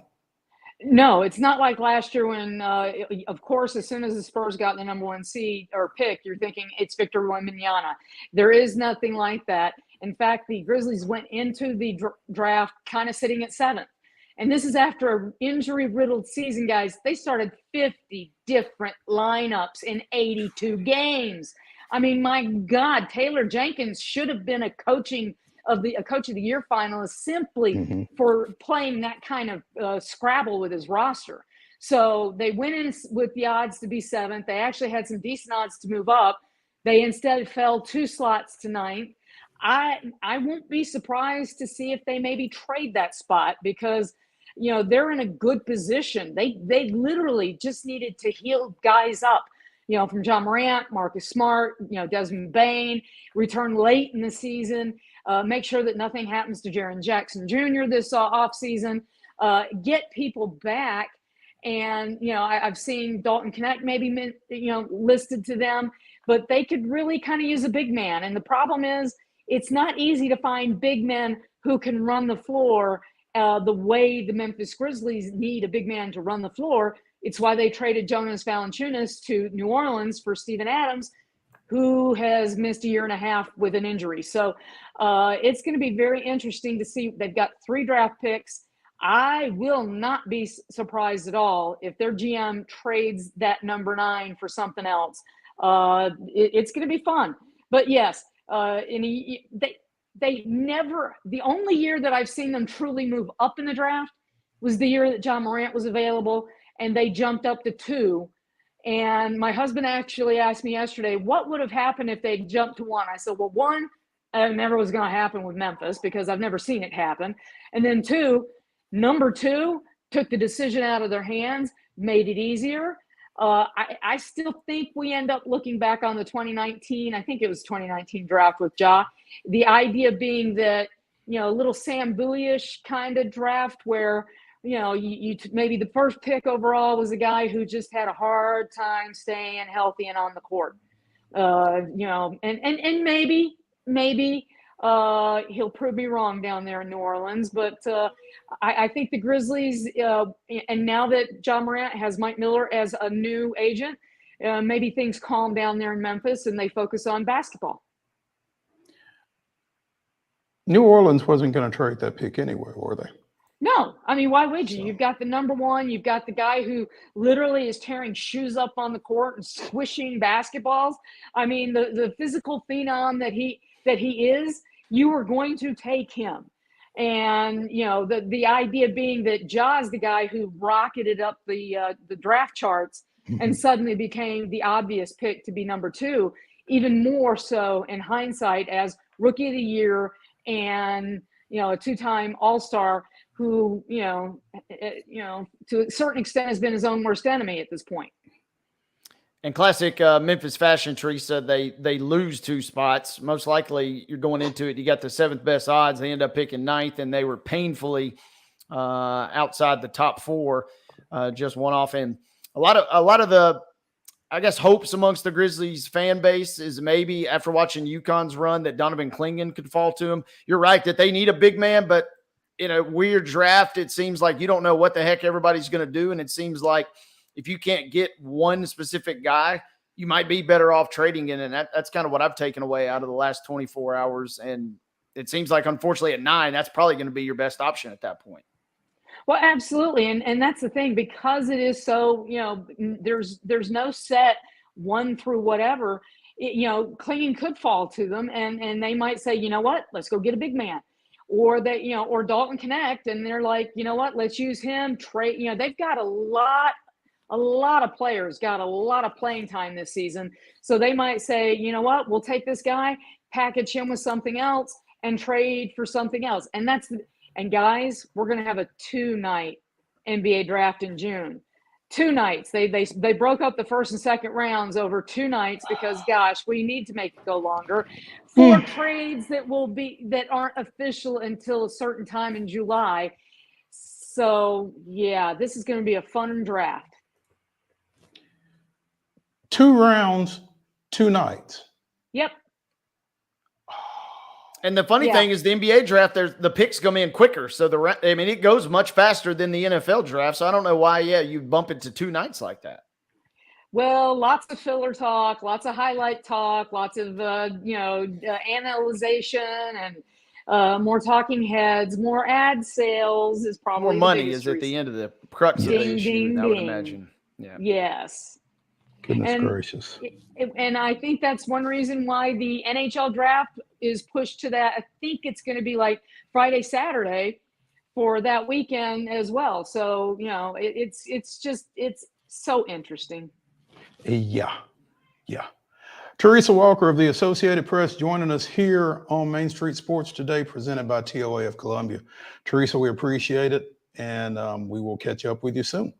No, it's not like last year when, of course, as soon as the Spurs got the number 1 seed or pick, you're thinking it's Victor Wembanyama. There is nothing like that. In fact, the Grizzlies went into the draft kind of sitting at 7th. And this is after an injury-riddled season, guys. They started 50 different lineups in 82 games. My God, Taylor Jenkins should have been a coach of the year finalist simply for playing that kind of Scrabble with his roster. So they went in with the odds to be 7th. They actually had some decent odds to move up. They instead fell 2 slots to 9th. I won't be surprised to see if they maybe trade that spot, because they're in a good position. They literally just needed to heal guys up, from John Morant, Marcus Smart, Desmond Bain, return late in the season, make sure that nothing happens to Jaren Jackson Jr. this offseason, get people back. And, I've seen Dalton Connect maybe, listed to them, but they could really kind of use a big man. And the problem is, it's not easy to find big men who can run the floor the way the Memphis Grizzlies need a big man to run the floor. It's why they traded Jonas Valanciunas to New Orleans for Steven Adams, who has missed a year and a half with an injury. So it's going to be very interesting to see. They've got 3 draft picks. I will not be surprised at all if their GM trades that number 9 for something else. It's going to be fun. But yes, they never, the only year that I've seen them truly move up in the draft was the year that John Morant was available, and they jumped up to 2. And my husband actually asked me yesterday, what would have happened if they jumped to 1? I said, well, 1, it never was going to happen with Memphis because I've never seen it happen. And then 2, number 2 took the decision out of their hands, made it easier. I still think we end up looking back on the 2019, I think it was 2019 draft with Ja. The idea being that, a little Sam Bowie-ish kind of draft where, you maybe the first pick overall was a guy who just had a hard time staying healthy and on the court. And maybe he'll prove me wrong down there in New Orleans, but I think the Grizzlies, and now that John Morant has Mike Miller as a new agent, maybe things calm down there in Memphis and they focus on basketball. New Orleans wasn't going to trade that pick anyway, were they? No, I mean, why would you? You've got the number 1. You've got the guy who literally is tearing shoes up on the court and squishing basketballs. I mean, the physical phenom that he is, you are going to take him. And, the idea being that Ja is the guy who rocketed up the draft charts and suddenly became the obvious pick to be number 2, even more so in hindsight as Rookie of the Year and, a 2-time All-Star who, to a certain extent has been his own worst enemy at this point. And classic Memphis fashion, Teresa, they lose 2 spots. Most likely you're going into it, you got the 7th best odds. They end up picking 9th, and they were painfully outside the top 4, just one off. And a lot of the, I guess, hopes amongst the Grizzlies fan base is maybe after watching UConn's run that Donovan Clingan could fall to him. You're right that they need a big man, but in a weird draft, it seems like you don't know what the heck everybody's going to do. And it seems like if you can't get one specific guy, you might be better off trading in. And that's kind of what I've taken away out of the last 24 hours. And it seems like, unfortunately, at 9, that's probably going to be your best option at that point. Well, absolutely. And that's the thing, because it is so, there's no set 1 through whatever, Clingan could fall to them and they might say, you know what, let's go get a big man. Or they, or Dalton Connect, and they're like, you know what, let's use him. Trade, they've got a lot of players, got a lot of playing time this season. So they might say, you know what, we'll take this guy, package him with something else, and trade for something else. And guys, we're going to have a 2-night NBA draft in June. 2 nights. They broke up the first and second rounds over 2 nights because, gosh, we need to make it go longer. 4 trades that aren't official until a certain time in July. So yeah, this is going to be a fun draft. 2 rounds, 2 nights. Yep. And the funny thing is the NBA draft, the picks come in quicker. So it goes much faster than the NFL draft. So I don't know why, you bump it to 2 nights like that. Well, lots of filler talk, lots of highlight talk, lots of, analyzation and more talking heads, more ad sales is probably more money is at the end of the crux of the issue, I would imagine. Yeah. Yes. Goodness gracious. And I think that's one reason why the NHL draft is pushed to that. I think it's going to be like Friday, Saturday for that weekend as well. So, it's so interesting. Yeah. Teresa Walker of the Associated Press joining us here on Main Street Sports Today, presented by TOA of Columbia. Teresa, we appreciate it, and we will catch up with you soon.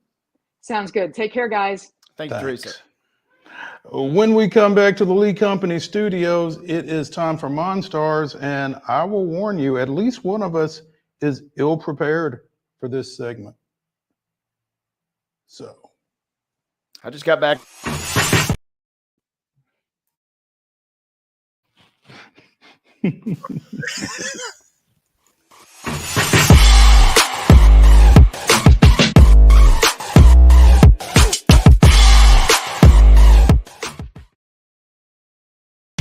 Sounds good. Take care, guys. Thank you, Teresa. When we come back to the Lee Company studios, it is time for MON-STARS, and I will warn you, at least one of us is ill-prepared for this segment. So. I just got back.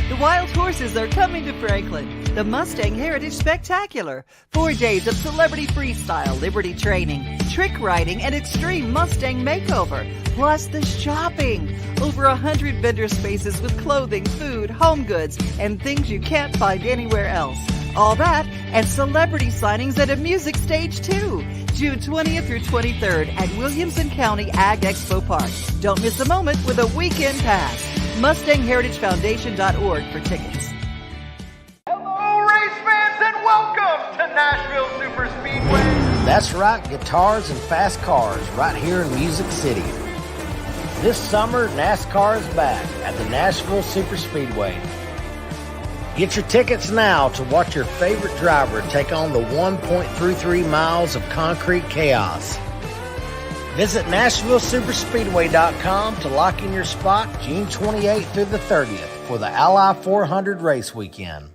The wild horses are coming to Franklin. The Mustang Heritage Spectacular. 4 days of celebrity freestyle, liberty training, trick riding, and extreme Mustang makeover. Plus the shopping. Over 100 vendor spaces with clothing, food, home goods, and things you can't find anywhere else. All that and celebrity signings at a music stage too. June 20th through 23rd at Williamson County Ag Expo Park. Don't miss a moment with a weekend pass. MustangHeritageFoundation.org for tickets. Hello, race fans, and welcome to Nashville Super Speedway. That's right, guitars and fast cars right here in Music City. This summer, NASCAR is back at the Nashville Super Speedway. Get your tickets now to watch your favorite driver take on the 1.33 miles of concrete chaos. Visit NashvilleSuperspeedway.com to lock in your spot June 28th through the 30th for the Ally 400 race weekend.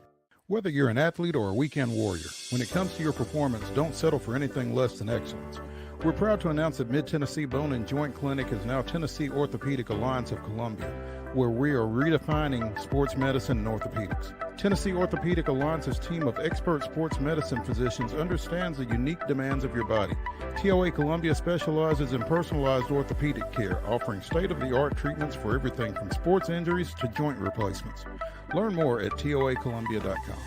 Whether you're an athlete or a weekend warrior, when it comes to your performance, don't settle for anything less than excellence. We're proud to announce that Mid-Tennessee Bone and Joint Clinic is now Tennessee Orthopedic Alliance of Columbia, where we are redefining sports medicine and orthopedics. Tennessee Orthopedic Alliance's team of expert sports medicine physicians understands the unique demands of your body. TOA Columbia specializes in personalized orthopedic care, offering state-of-the-art treatments for everything from sports injuries to joint replacements. Learn more at toacolumbia.com.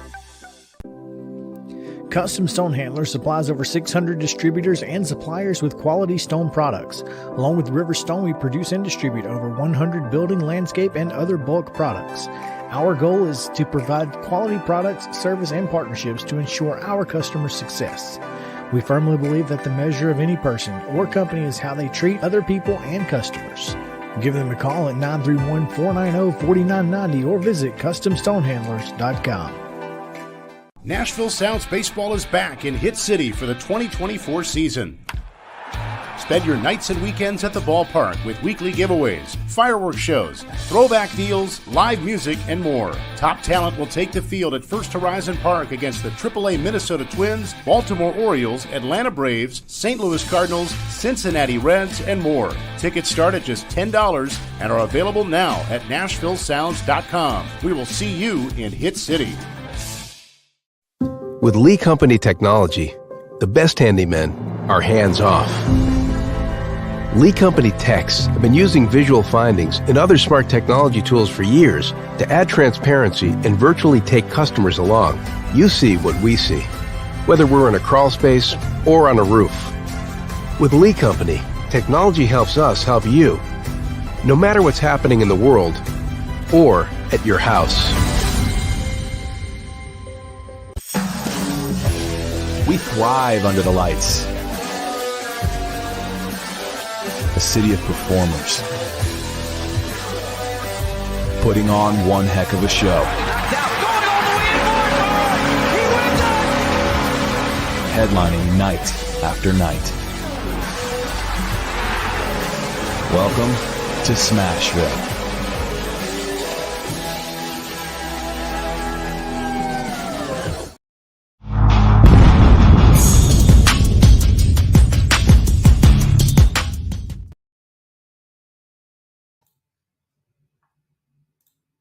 Custom Stone Handler supplies over 600 distributors and suppliers with quality stone products. Along with River Stone, we produce and distribute over 100 building, landscape, and other bulk products. Our goal is to provide quality products, service, and partnerships to ensure our customers' success. We firmly believe that the measure of any person or company is how they treat other people and customers. Give them a call at 931-490-4990 or visit CustomStonehandlers.com. Nashville Sounds Baseball is back in Hit City for the 2024 season. Spend your nights and weekends at the ballpark with weekly giveaways, fireworks shows, throwback deals, live music, and more. Top talent will take the field at First Horizon Park against the AAA Minnesota Twins, Baltimore Orioles, Atlanta Braves, St. Louis Cardinals, Cincinnati Reds, and more. Tickets start at just $10 and are available now at NashvilleSounds.com. We will see you in Hit City. With Lee Company technology, the best handymen are hands-off. Lee Company techs have been using visual findings and other smart technology tools for years to add transparency and virtually take customers along. You see what we see, whether we're in a crawl space or on a roof. With Lee Company, technology helps us help you, no matter what's happening in the world or at your house. We thrive under the lights. A city of performers. Putting on one heck of a show. Headlining night after night. Welcome to Smashville.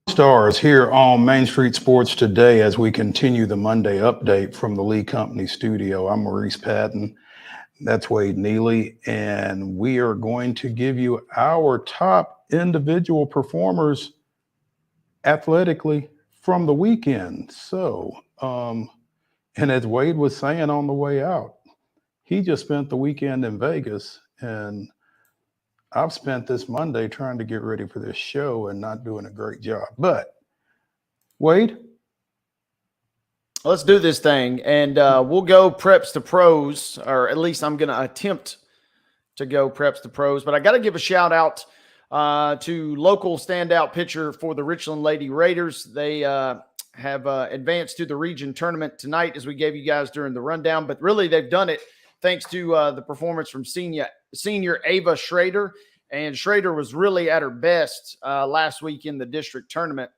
Stars here on Main Street Sports Today as we continue the Monday update from the Lee Company studio. I'm Maurice Patton. That's Wade Neely. And we are going to give you our top individual performers athletically from the weekend. So, and as Wade was saying on the way out, he just spent the weekend in Vegas, and I've spent this Monday trying to get ready for this show and not doing a great job. But Wade, let's do this thing, and we'll go preps to pros, or at least I'm going to attempt to go preps to pros. But I got to give a shout out to local standout pitcher for the Richland Lady Raiders. They have advanced to the region tournament tonight, as we gave you guys during the rundown. But really, they've done it thanks to the performance from senior Ava Schrader. And Schrader was really at her best last week in the district tournament.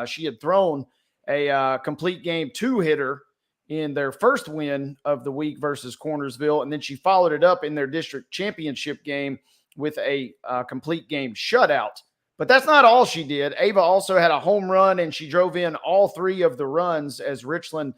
She had thrown a complete game 2-hitter in their first win of the week versus Cornersville. And then she followed it up in their district championship game with a complete game shutout. But that's not all she did. Ava also had a home run, and she drove in all 3 of the runs as Richland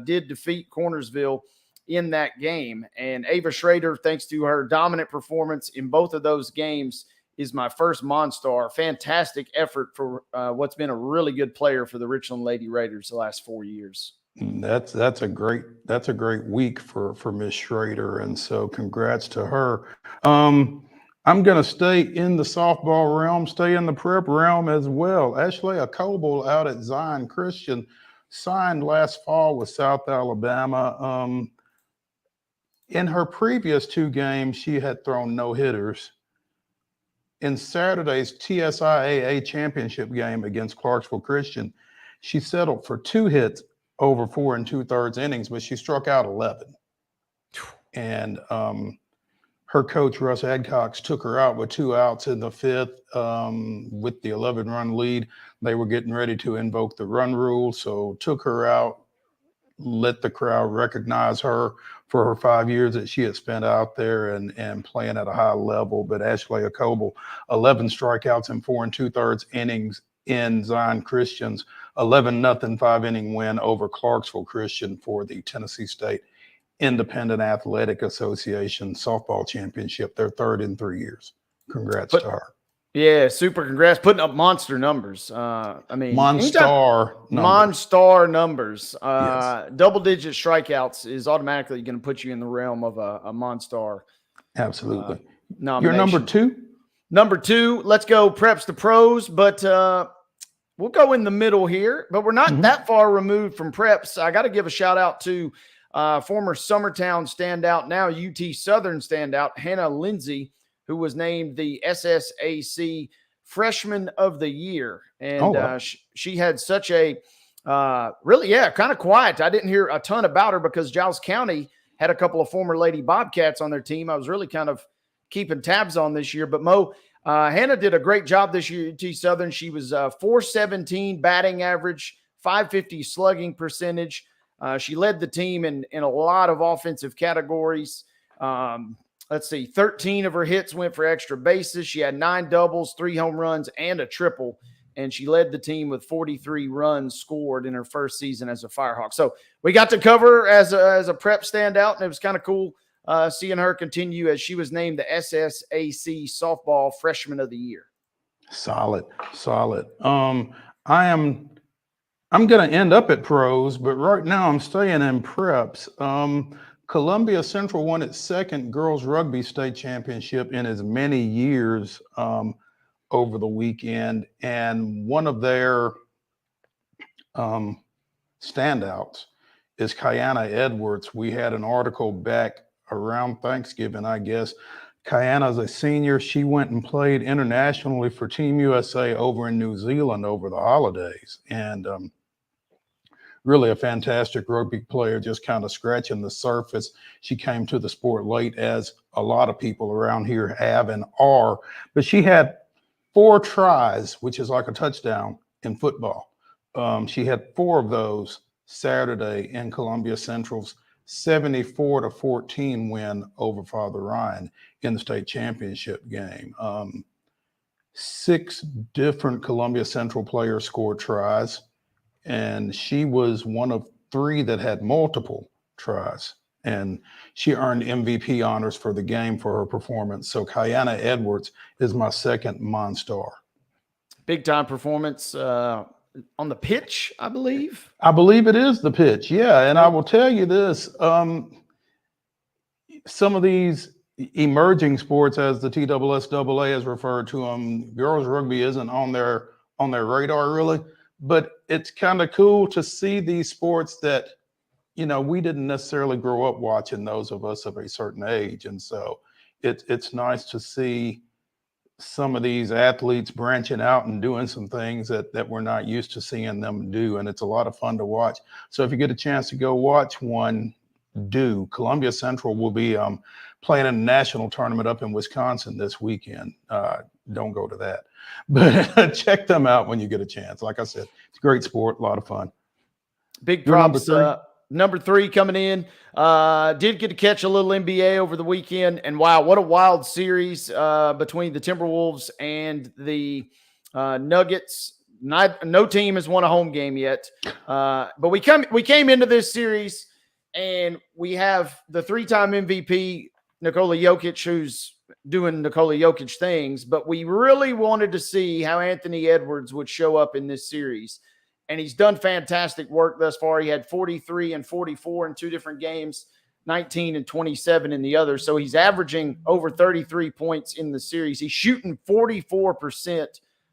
did defeat Cornersville in that game. And Ava Schrader, thanks to her dominant performance in both of those games, is my first MON-STAR. Fantastic effort for what's been a really good player for the Richland Lady Raiders the last 4 years. That's a great week for Miss Schrader, and so congrats to her. I'm going to stay in the softball realm, stay in the prep realm as well. Ashley Coble out at Zion Christian signed last fall with South Alabama. In her previous 2 games, she had thrown no hitters. In Saturday's TSIAA championship game against Clarksville Christian, she settled for 2 hits over 4 2/3 innings, but she struck out 11. And her coach, Russ Adcox, took her out with 2 outs in the 5th with the 11-run lead. They were getting ready to invoke the run rule, so took her out, let the crowd recognize her for her 5 years that she had spent out there and playing at a high level. But Ashley Coble, 11 strikeouts in 4 2/3 innings in Zion Christian's 11-0 5-inning win over Clarksville Christian for the Tennessee State Independent Athletic Association softball championship, their 3rd in 3 years. Congrats to her. Yeah, super congrats. Putting up monster numbers. I mean, MON-STAR numbers. Yes. Double-digit strikeouts is automatically going to put you in the realm of a MON-STAR. Absolutely. Nomination. You're number 2? Number 2, let's go preps to pros, but we'll go in the middle here. But we're not that far removed from preps. I got to give a shout-out to former Summertown standout, now UT Southern standout, Hannah Lindsay, who was named the SSAC Freshman of the Year. And she had such a really, kind of quiet. I didn't hear a ton about her because Giles County had a couple of former Lady Bobcats on their team. I was really kind of keeping tabs on this year. But Hannah did a great job this year at UT Southern. She was 417 batting average, 550 slugging percentage. She led the team in a lot of offensive categories. Let's see, 13 of her hits went for extra bases. She had 9 doubles, 3 home runs, and a triple. And she led the team with 43 runs scored in her first season as a Firehawk. So we got to cover her as a prep standout, and it was kind of cool seeing her continue as she was named the SSAC Softball Freshman of the Year. Solid. I'm going to end up at pros, but right now I'm staying in preps. Columbia Central won its 2nd girls rugby state championship in as many years over the weekend. And one of their standouts is Kiana Edwards. We had an article back around Thanksgiving, I guess. Kiana's a senior. She went and played internationally for Team USA over in New Zealand over the holidays. And really a fantastic rugby player, just kind of scratching the surface. She came to the sport late, as a lot of people around here have and are. But she had 4 tries, which is like a touchdown in football. She had 4 of those Saturday in Columbia Central's 74-14 win over Father Ryan in the state championship game. 6 different Columbia Central players scored tries, and she was one of 3 that had multiple tries. And she earned MVP honors for the game for her performance. So Kiana Edwards is my 2nd MON-STAR. Big time performance on the pitch, I believe. I believe it is the pitch, yeah. And I will tell you this, some of these emerging sports, as the TSSAA has referred to them. Girls rugby isn't on their radar really, but it's kind of cool to see these sports that, you know, we didn't necessarily grow up watching, those of us of a certain age. And so it's nice to see some of these athletes branching out and doing some things that we're not used to seeing them do. And it's a lot of fun to watch. So if you get a chance to go watch one, do. Columbia Central will be playing in a national tournament up in Wisconsin this weekend. Don't go to that, but check them out when you get a chance. Like I said, it's a great sport, a lot of fun. Big props. Number 3 coming in. Did get to catch a little NBA over the weekend, and wow, what a wild series between the Timberwolves and the Nuggets. No team has won a home game yet, but we came into this series, and we have the 3-time MVP Nikola Jokic, who's doing Nikola Jokic things, but we really wanted to see how Anthony Edwards would show up in this series. And he's done fantastic work thus far. He had 43 and 44 in 2 different games, 19 and 27 in the other. So he's averaging over 33 points in the series. He's shooting 44%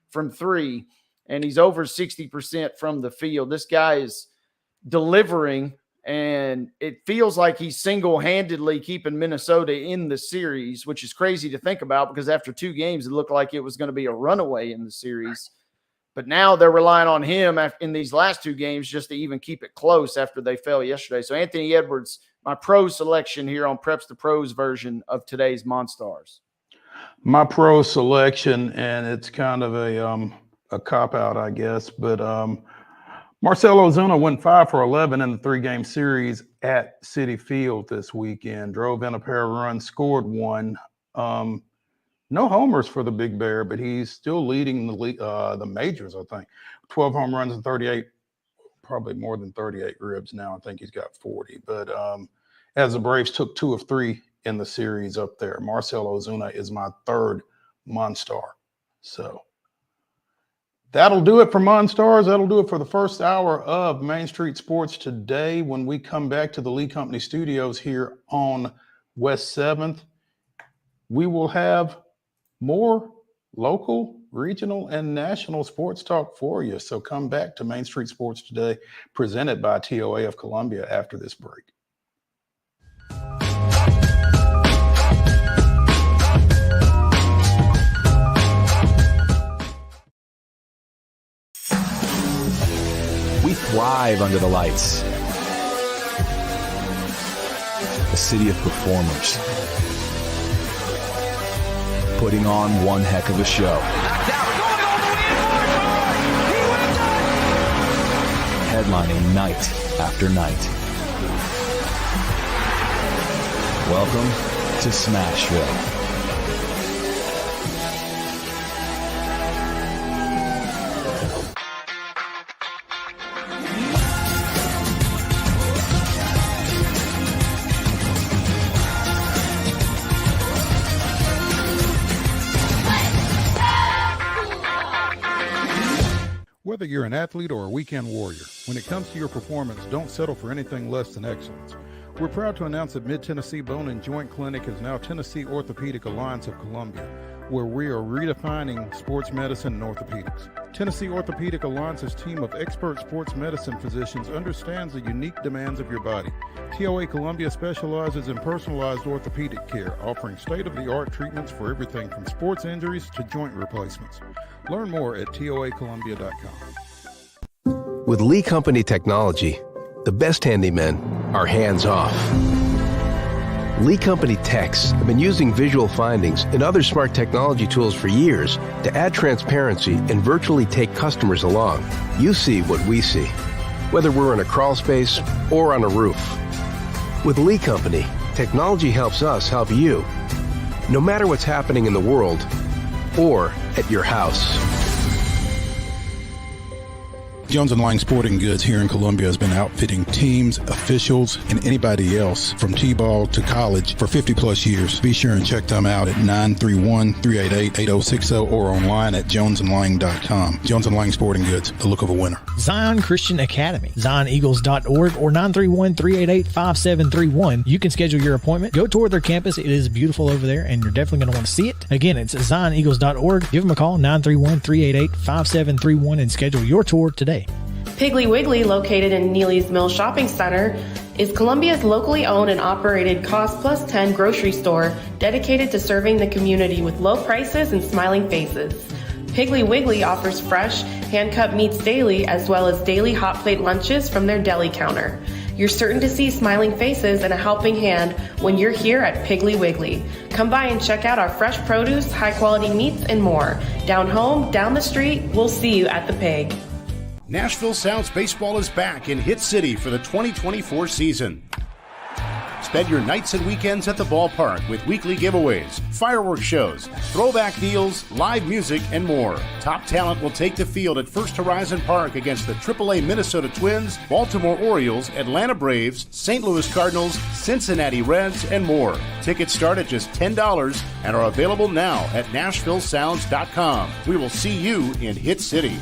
from 3, and he's over 60% from the field. This guy is delivering, and it feels like he's single-handedly keeping Minnesota in the series, which is crazy to think about because after 2 games, it looked like it was going to be a runaway in the series. But now they're relying on him in these last 2 games just to even keep it close after they fell yesterday. So Anthony Edwards, my pro selection here on Preps to Pros version of today's MON-STARS. My pro selection, and it's kind of a cop-out, I guess, but Marcelo Ozuna went 5 for 11 in the 3-game series at Citi Field this weekend. Drove in a pair of runs, scored 1. No homers for the Big Bear, but he's still leading the majors, I think. 12 home runs and 38, probably more than 38 ribs now. I think he's got 40. But as the Braves took 2 of 3 in the series up there, Marcelo Ozuna is my 3rd MON-STAR. So that'll do it for MON-STARS. That'll do it for the first hour of Main Street Sports today. When we come back to the Lee Company Studios here on West 7th, we will have more local, regional, and national sports talk for you. So come back to Main Street Sports today, presented by TOA of Columbia after this break. We thrive under the lights. A city of performers, putting on one heck of a show. Headlining night after night. Welcome to Smashville. Whether you're an athlete or a weekend warrior, when it comes to your performance, don't settle for anything less than excellence. We're proud to announce that Mid-Tennessee Bone and Joint Clinic is now Tennessee Orthopedic Alliance of Columbia, where we are redefining sports medicine and orthopedics. Tennessee Orthopedic Alliance's team of expert sports medicine physicians understands the unique demands of your body. TOA Columbia specializes in personalized orthopedic care, offering state-of-the-art treatments for everything from sports injuries to joint replacements. Learn more at toacolumbia.com. With Lee Company technology, the best handymen are hands-off. Lee Company techs have been using visual findings and other smart technology tools for years to add transparency and virtually take customers along. You see what we see, whether we're in a crawl space or on a roof. With Lee Company, technology helps us help you, no matter what's happening in the world or at your house. Jones & Lang Sporting Goods here in Columbia has been outfitting teams, officials, and anybody else from T-ball to college for 50-plus years. Be sure and check them out at 931-388-8060 or online at jonesandlang.com. Jones & Lang Sporting Goods, the look of a winner. Zion Christian Academy, zioneagles.org or 931-388-5731. You can schedule your appointment. Go tour their campus. It is beautiful over there, and you're definitely going to want to see it. Again, it's zioneagles.org. Give them a call, 931-388-5731, and schedule your tour today. Piggly Wiggly, located in Neely's Mill Shopping Center, is Columbia's locally owned and operated Cost Plus 10 grocery store dedicated to serving the community with low prices and smiling faces. Piggly Wiggly offers fresh, hand-cut meats daily, as well as daily hot plate lunches from their deli counter. You're certain to see smiling faces and a helping hand when you're here at Piggly Wiggly. Come by and check out our fresh produce, high-quality meats, and more. Down home, down the street, we'll see you at the Pig. Nashville Sounds Baseball is back in Hit City for the 2024 season. Spend your nights and weekends at the ballpark with weekly giveaways, fireworks shows, throwback deals, live music, and more. Top talent will take the field at First Horizon Park against the AAA Minnesota Twins, Baltimore Orioles, Atlanta Braves, St. Louis Cardinals, Cincinnati Reds, and more. Tickets start at just $10 and are available now at NashvilleSounds.com. We will see you in Hit City.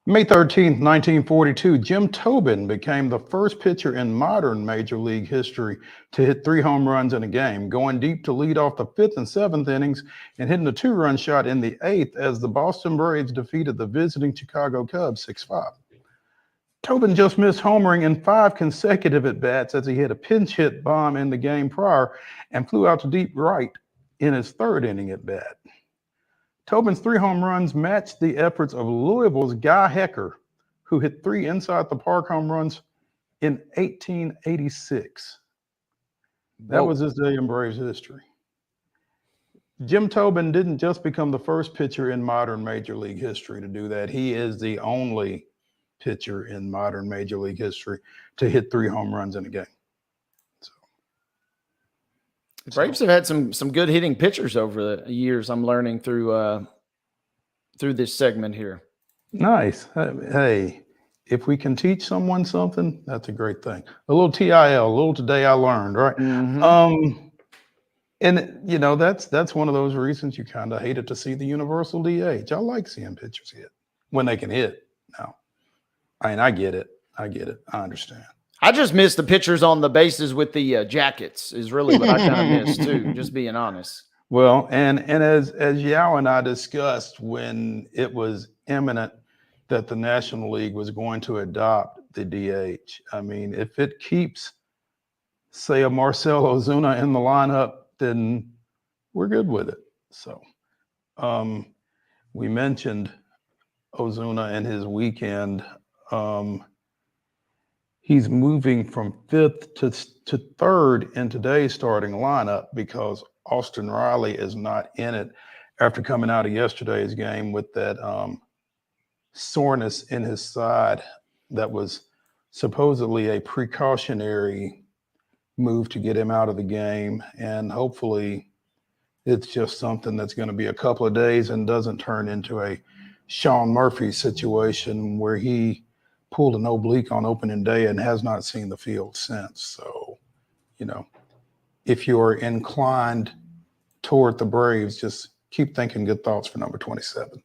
May 13th, 1942, Jim Tobin became the first pitcher in modern Major League history to hit 3 home runs in a game, going deep to lead off the 5th and 7th innings and hitting a 2-run shot in the 8th as the Boston Braves defeated the visiting Chicago Cubs 6-5. Tobin just missed homering in 5 consecutive at-bats as he hit a pinch hit bomb in the game prior and flew out to deep right in his 3rd inning at-bat. Tobin's 3 home runs matched the efforts of Louisville's Guy Hecker, who hit 3 inside the park home runs in 1886. That was his day in Braves history. Jim Tobin didn't just become the first pitcher in modern Major League history to do that. He is the only pitcher in modern Major League history to hit 3 home runs in a game. The Braves have had some good hitting pitchers over the years. I'm learning through this segment here. Nice. Hey, if we can teach someone something, that's a great thing. A little TIL, a little today I learned, right? Mm-hmm. And you know, that's one of those reasons you kind of hated to see the universal DH. I like seeing pitchers hit when they can hit. Now, I mean, I get it. I understand. I just miss the pitchers on the bases with the jackets is really what I kind of miss too, just being honest. Well, and as Yao and I discussed when it was imminent that the National League was going to adopt the DH, I mean, if it keeps, say, a Marcell Ozuna in the lineup, then we're good with it. So we mentioned Ozuna and his weekend. He's moving from 5th to 3rd in today's starting lineup because Austin Riley is not in it after coming out of yesterday's game with that soreness in his side that was supposedly a precautionary move to get him out of the game. And hopefully it's just something that's going to be a couple of days and doesn't turn into a Sean Murphy situation where he pulled an oblique on opening day and has not seen the field since. So, you know, if you're inclined toward the Braves, just keep thinking good thoughts for number 27.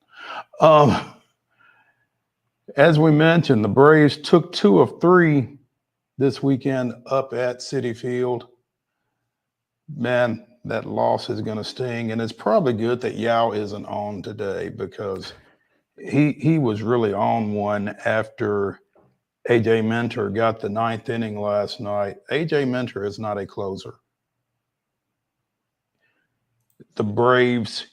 As we mentioned, the Braves took 2 of 3 this weekend up at Citi Field. Man, that loss is going to sting, and it's probably good that Yao isn't on today because he was really on one after AJ Minter got the 9th inning last night. AJ Minter is not a closer. The Braves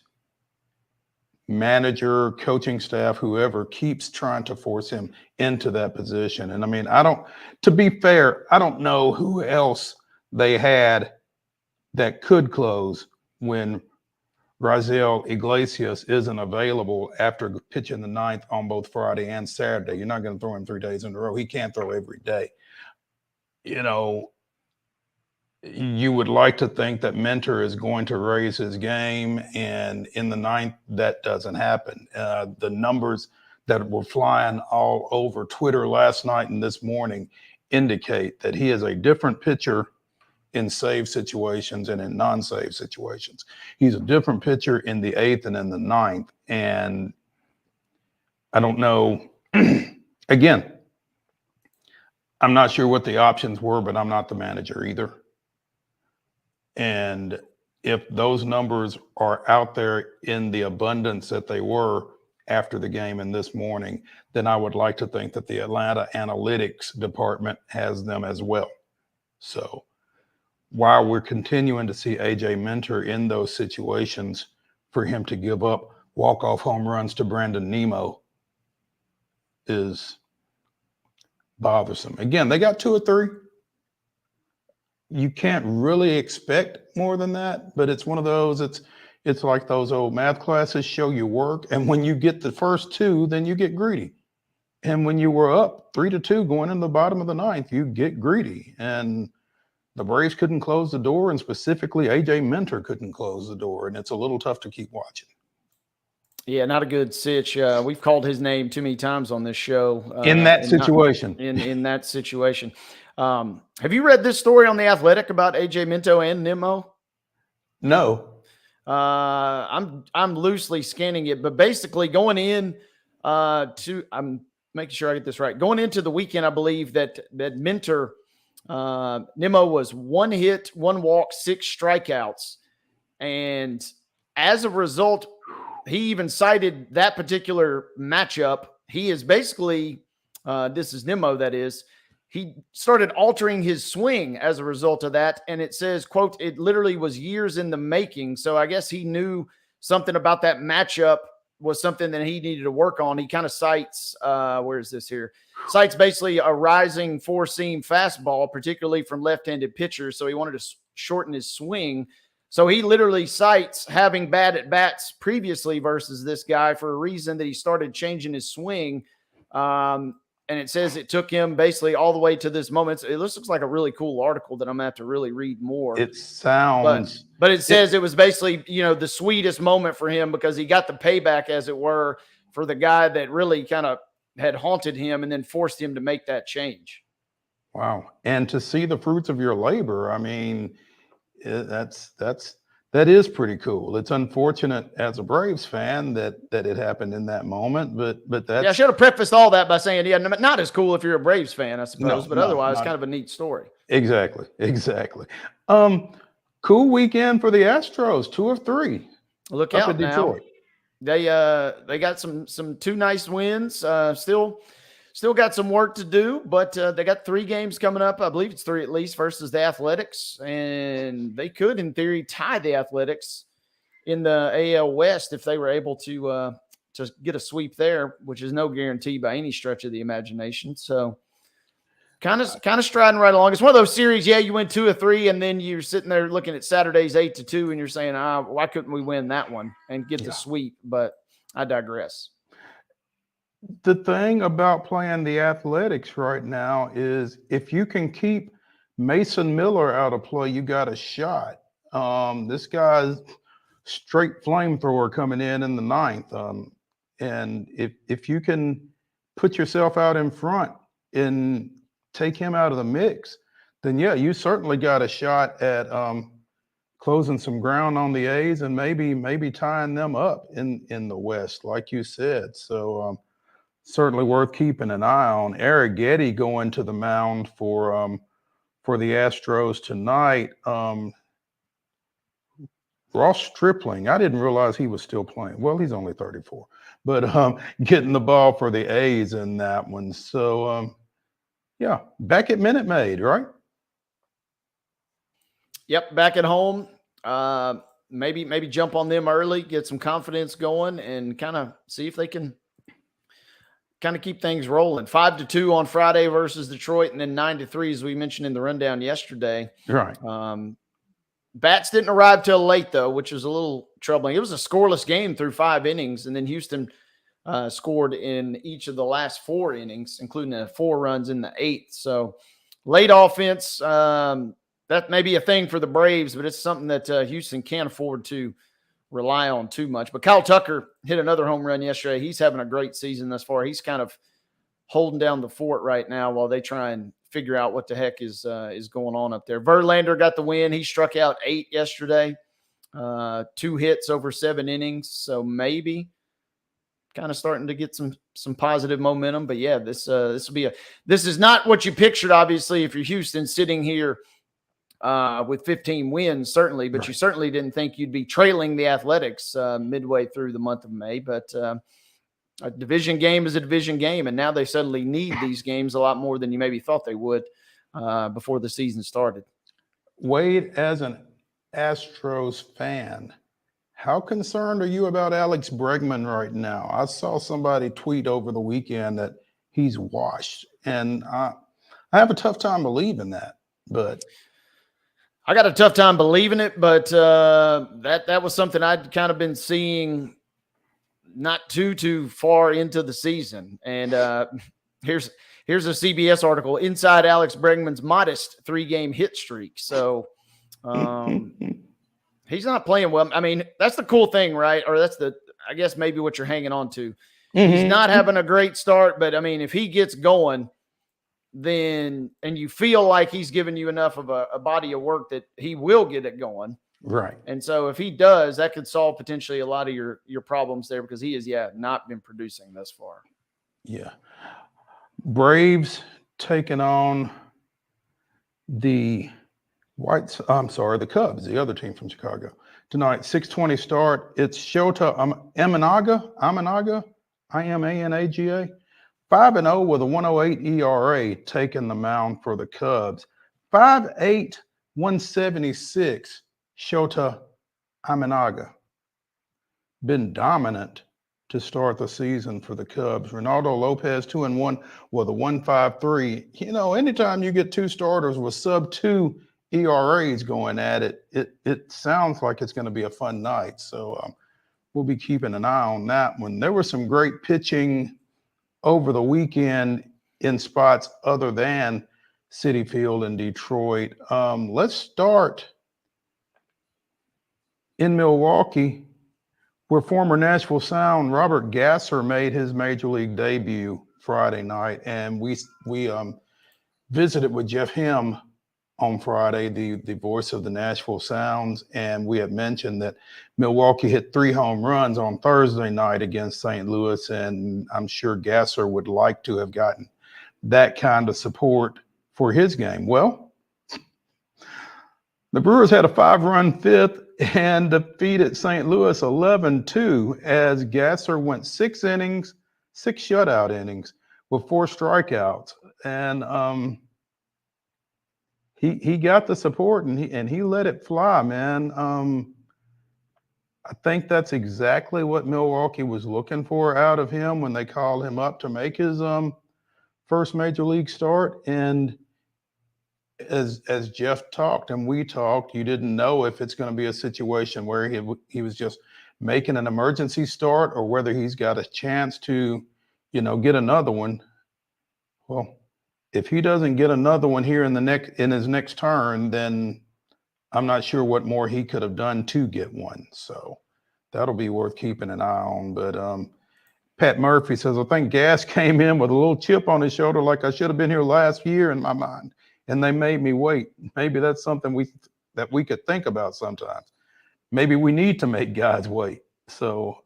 manager, coaching staff, whoever keeps trying to force him into that position. And I mean, to be fair, I don't know who else they had that could close when Raisel Iglesias isn't available after pitching the ninth on both Friday and Saturday. You're not going to throw him 3 days in a row. He can't throw every day. You know, you would like to think that Mentor is going to raise his game, and in the ninth, that doesn't happen. The numbers that were flying all over Twitter last night and this morning indicate that he is a different pitcher in save situations and in non-save situations. He's a different pitcher in the eighth and in the ninth. And I don't know, again, I'm not sure what the options were, but I'm not the manager either. And if those numbers are out there in the abundance that they were after the game and this morning, then I would like to think that the Atlanta analytics department has them as well. So while we're continuing to see AJ Mentor in those situations, for him to give up walk-off home runs to Brandon Nimmo is bothersome. Again, they got 2 or 3. You can't really expect more than that, but it's one of those, it's like those old math classes, show you work. And when you get the first 2, then you get greedy. And when you were up 3-2 going in the bottom of the ninth, you get greedy. And the Braves couldn't close the door, and specifically AJ Mentor couldn't close the door. And it's a little tough to keep watching. Yeah, not a good sitch. We've called his name too many times on this show. In that situation. In that situation. Have you read this story on The Athletic about AJ Minto and Nimmo? No. I'm loosely scanning it, but basically going in I'm making sure I get this right. Going into the weekend, I believe that Mentor, Nimmo was 1 hit, 1 walk, 6 strikeouts. And as a result, he even cited that particular matchup. He is basically, this is Nimmo, that is, he started altering his swing as a result of that. And it says, quote, it literally was years in the making. So I guess he knew something about that matchup was something that he needed to work on. He kind of cites, where is this here? Cites basically a rising 4-seam fastball, particularly from left-handed pitchers. So he wanted to shorten his swing. So he literally cites having bad at bats previously versus this guy for a reason that he started changing his swing. And it says it took him basically all the way to this moment. It looks like a really cool article that I'm going to have to really read more. It sounds. But it says it was basically, the sweetest moment for him because he got the payback, as it were, for the guy that really kind of had haunted him and then forced him to make that change. Wow. And to see the fruits of your labor, I mean, that is pretty cool. It's unfortunate as a Braves fan that it happened in that moment, but that's, I should have prefaced all that by saying, not as cool if you're a Braves fan, I suppose, but otherwise kind of a neat story. Exactly. Cool weekend for the Astros, 2 of 3. Look out now. Detroit. They got some 2 nice wins. Still got some work to do, but they got 3 games coming up. I believe it's 3 at least versus the Athletics, and they could, in theory, tie the Athletics in the AL West if they were able to get a sweep there, which is no guarantee by any stretch of the imagination. So kind of striding right along. It's one of those series, you win 2 of 3, and then you're sitting there looking at Saturday's 8-2, and you're saying, why couldn't we win that one and get the sweep? But I digress. The thing about playing the Athletics right now is if you can keep Mason Miller out of play, you got a shot. This guy's straight flamethrower coming in the ninth. And if you can put yourself out in front and take him out of the mix, then you certainly got a shot at closing some ground on the A's and maybe tying them up in the West, like you said. So certainly worth keeping an eye on. Eric Getty going to the mound for the Astros tonight. Ross Stripling, I didn't realize he was still playing. Well, he's only 34, but getting the ball for the A's in that one. So, back at Minute Maid, right? Yep, back at home. maybe jump on them early, get some confidence going, and kind of see if they can kind of keep things rolling. 5-2 on Friday versus Detroit, and then 9-3, as we mentioned in the rundown yesterday. Right. Bats didn't arrive till late, though, which was a little troubling. It was a scoreless game through 5 innings, and then Houston scored in each of the last 4 innings, including 4 runs in the 8th. So late offense, that may be a thing for the Braves, but it's something that Houston can't afford to rely on too much. But Kyle Tucker hit another home run yesterday. He's having a great season thus far. He's kind of holding down the fort right now while they try and figure out what the heck is going on up there. Verlander got the win. He struck out 8 yesterday, 2 hits over 7 innings. So maybe kind of starting to get some positive momentum. But yeah, this is not what you pictured, obviously, if you're Houston sitting here with 15 wins, certainly, but you certainly didn't think you'd be trailing the Athletics midway through the month of May. But a division game is a division game, and now they suddenly need these games a lot more than you maybe thought they would before the season started. Wade, as an Astros fan, how concerned are you about Alex Bregman right now? I saw somebody tweet over the weekend that he's washed, and I have a tough time believing that, but I got a tough time believing it, but that was something I'd kind of been seeing not too far into the season. And here's a CBS article, inside Alex Bregman's modest 3-game hit streak. So he's not playing well. I mean, that's the cool thing, right? Or that's I guess maybe what you're hanging on to. He's not having a great start, but I mean, if he gets going, then, and you feel like he's given you enough of a body of work that he will get it going. Right. And so if he does, that could solve potentially a lot of your problems there, because he has, not been producing thus far. Yeah. Braves taking on the the Cubs, the other team from Chicago. Tonight, 6:20 start. It's Shota Imanaga, Imanaga, 5-0 with a 1.08 ERA, taking the mound for the Cubs. 5'8", 176, Shota Imanaga. Been dominant to start the season for the Cubs. Ronaldo Lopez, 2-1 with a 1.53. You know, anytime you get 2 starters with sub-2 ERAs going at it, it sounds like it's going to be a fun night. So we'll be keeping an eye on that one. There was some great pitching over the weekend in spots other than Citi Field in Detroit. Let's start in Milwaukee, where former Nashville Sound Robert Gasser made his major league debut Friday night, and we visited with Jeff Him on Friday, the voice of the Nashville Sounds, and we had mentioned that Milwaukee hit 3 home runs on Thursday night against St. Louis, and I'm sure Gasser would like to have gotten that kind of support for his game. Well, the Brewers had a 5-run 5th and defeated St. Louis 11-2 as Gasser went 6 innings, 6 shutout innings with 4 strikeouts, and he got the support and he let it fly, man. I think that's exactly what Milwaukee was looking for out of him when they called him up to make his first major league start. And as Jeff talked and we talked, you didn't know if it's going to be a situation where he was just making an emergency start or whether he's got a chance to, get another one. Well, if he doesn't get another one here in his next turn, then I'm not sure what more he could have done to get one. So that'll be worth keeping an eye on. But Pat Murphy says, I think Gas came in with a little chip on his shoulder, like I should have been here last year in my mind, and they made me wait. Maybe that's something that we could think about sometimes. Maybe we need to make guys wait. So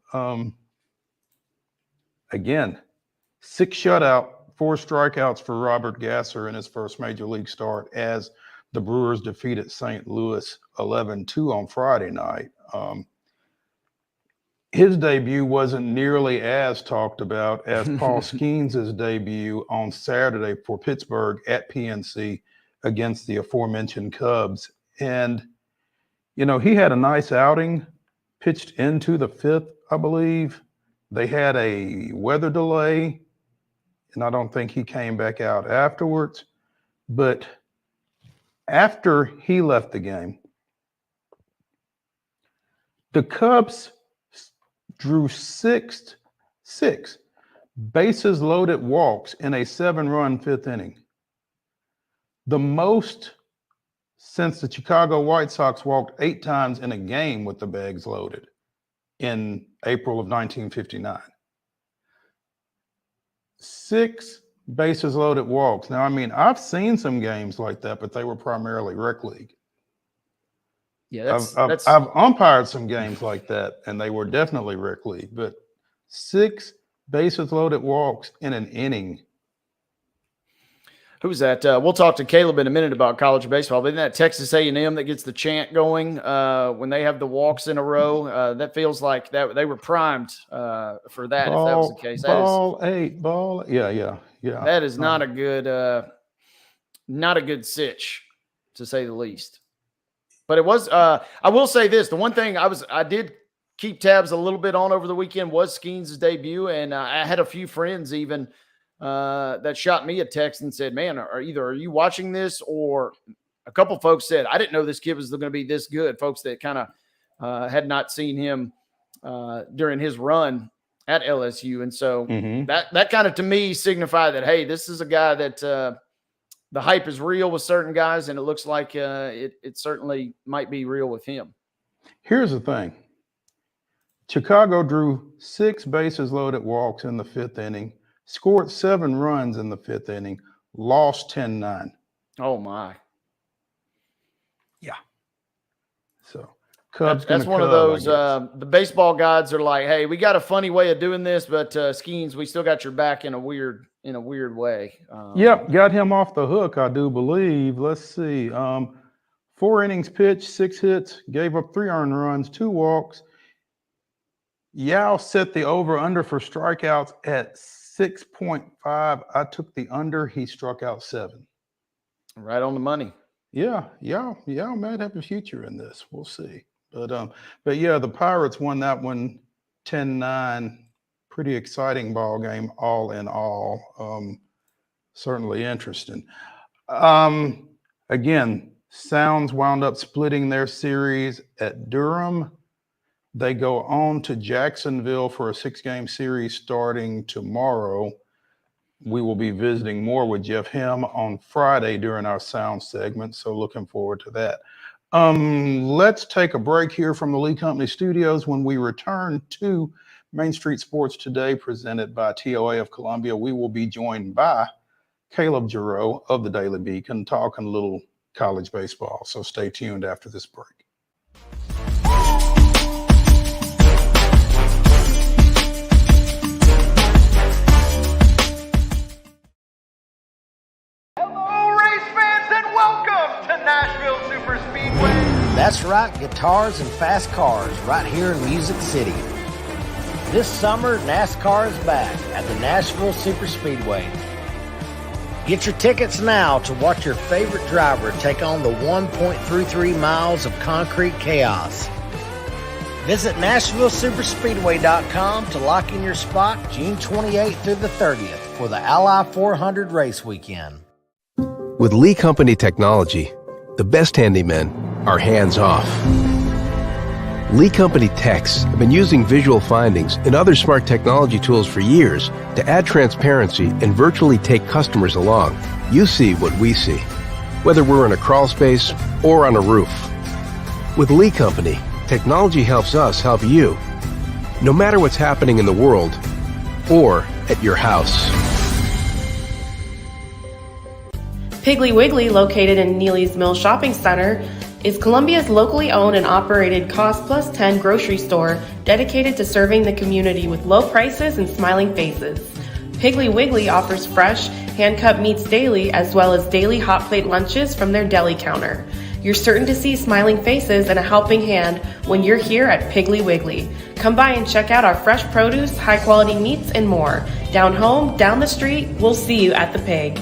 again, 6 shutout, 4 strikeouts for Robert Gasser in his first major league start as the Brewers defeated St. Louis 11-2 on Friday night. His debut wasn't nearly as talked about as Paul Skeens' debut on Saturday for Pittsburgh at PNC against the aforementioned Cubs. And, he had a nice outing, pitched into the 5th, I believe. They had a weather delay, and I don't think he came back out afterwards. But after he left the game, the Cubs drew six bases loaded walks in a 7-run 5th inning. The most since the Chicago White Sox walked 8 times in a game with the bags loaded in April of 1959. 6 bases loaded walks. Now, I mean, I've seen some games like that, but they were primarily rec league. Yeah, I've umpired some games like that, and they were definitely rec league. But 6 bases loaded walks in an inning. Who's that? We'll talk to Caleb in a minute about college baseball. But isn't that Texas A&M that gets the chant going when they have the walks in a row? That feels like that they were primed for that. If that was the case, ball 8. Yeah. That is not a good sitch, to say the least. But it was. I will say this: the one thing I did keep tabs a little bit on over the weekend was Skeens' debut, and I had a few friends even that shot me a text and said, "Man, are you watching this?" Or a couple folks said, "I didn't know this kid was going to be this good." Folks that kind of had not seen him during his run at LSU, and so that kind of to me signified that, hey, this is a guy that the hype is real with certain guys, and it looks like it certainly might be real with him. Here's the thing: Chicago drew 6 bases loaded walks in the 5th inning. Scored 7 runs in the 5th inning, lost 10-9. Oh, my. Yeah. So Cubs. That's one of those, the baseball gods are like, hey, we got a funny way of doing this, but Skeens, we still got your back in a weird way. Yep, got him off the hook, I do believe. Let's see. 4 innings pitched, 6 hits, gave up 3 earned runs, 2 walks. Yao set the over-under for strikeouts at 6.5. I took the under. He struck out 7. Right on the money. Yeah, might have a future in this. We'll see. But yeah, the Pirates won that one 10-9. Pretty exciting ball game, all in all. Certainly interesting. Again, Sounds wound up splitting their series at Durham. They go on to Jacksonville for a 6-game series starting tomorrow. We will be visiting more with Jeff Hem on Friday during our sound segment, so looking forward to that. Let's take a break here from the Lee Company studios. When we return to Main Street Sports Today, presented by TOA of Columbia, we will be joined by Caleb JARREAU of the Daily Beacon, talking a little college baseball. So stay tuned after this break. That's right, guitars and fast cars right here in Music City. This summer, NASCAR is back at the Nashville Superspeedway. Get your tickets now to watch your favorite driver take on the 1.33 miles of concrete chaos. Visit NashvilleSuperspeedway.com to lock in your spot June 28th through the 30th for the Ally 400 race weekend. With Lee Company technology, the best handymen are hands-off. Lee Company techs have been using visual findings and other smart technology tools for years to add transparency and virtually take customers along. You see what we see, whether we're in a crawl space or on a roof. With Lee Company, technology helps us help you, no matter what's happening in the world or at your house. Piggly Wiggly, located in Neely's Mill Shopping Center, is Columbia's locally owned and operated Cost Plus 10 grocery store dedicated to serving the community with low prices and smiling faces. Piggly Wiggly offers fresh, hand-cut meats daily, as well as daily hot plate lunches from their deli counter. You're certain to see smiling faces and a helping hand when you're here at Piggly Wiggly. Come by and check out our fresh produce, high-quality meats, and more. Down home, down the street, we'll see you at the Pig.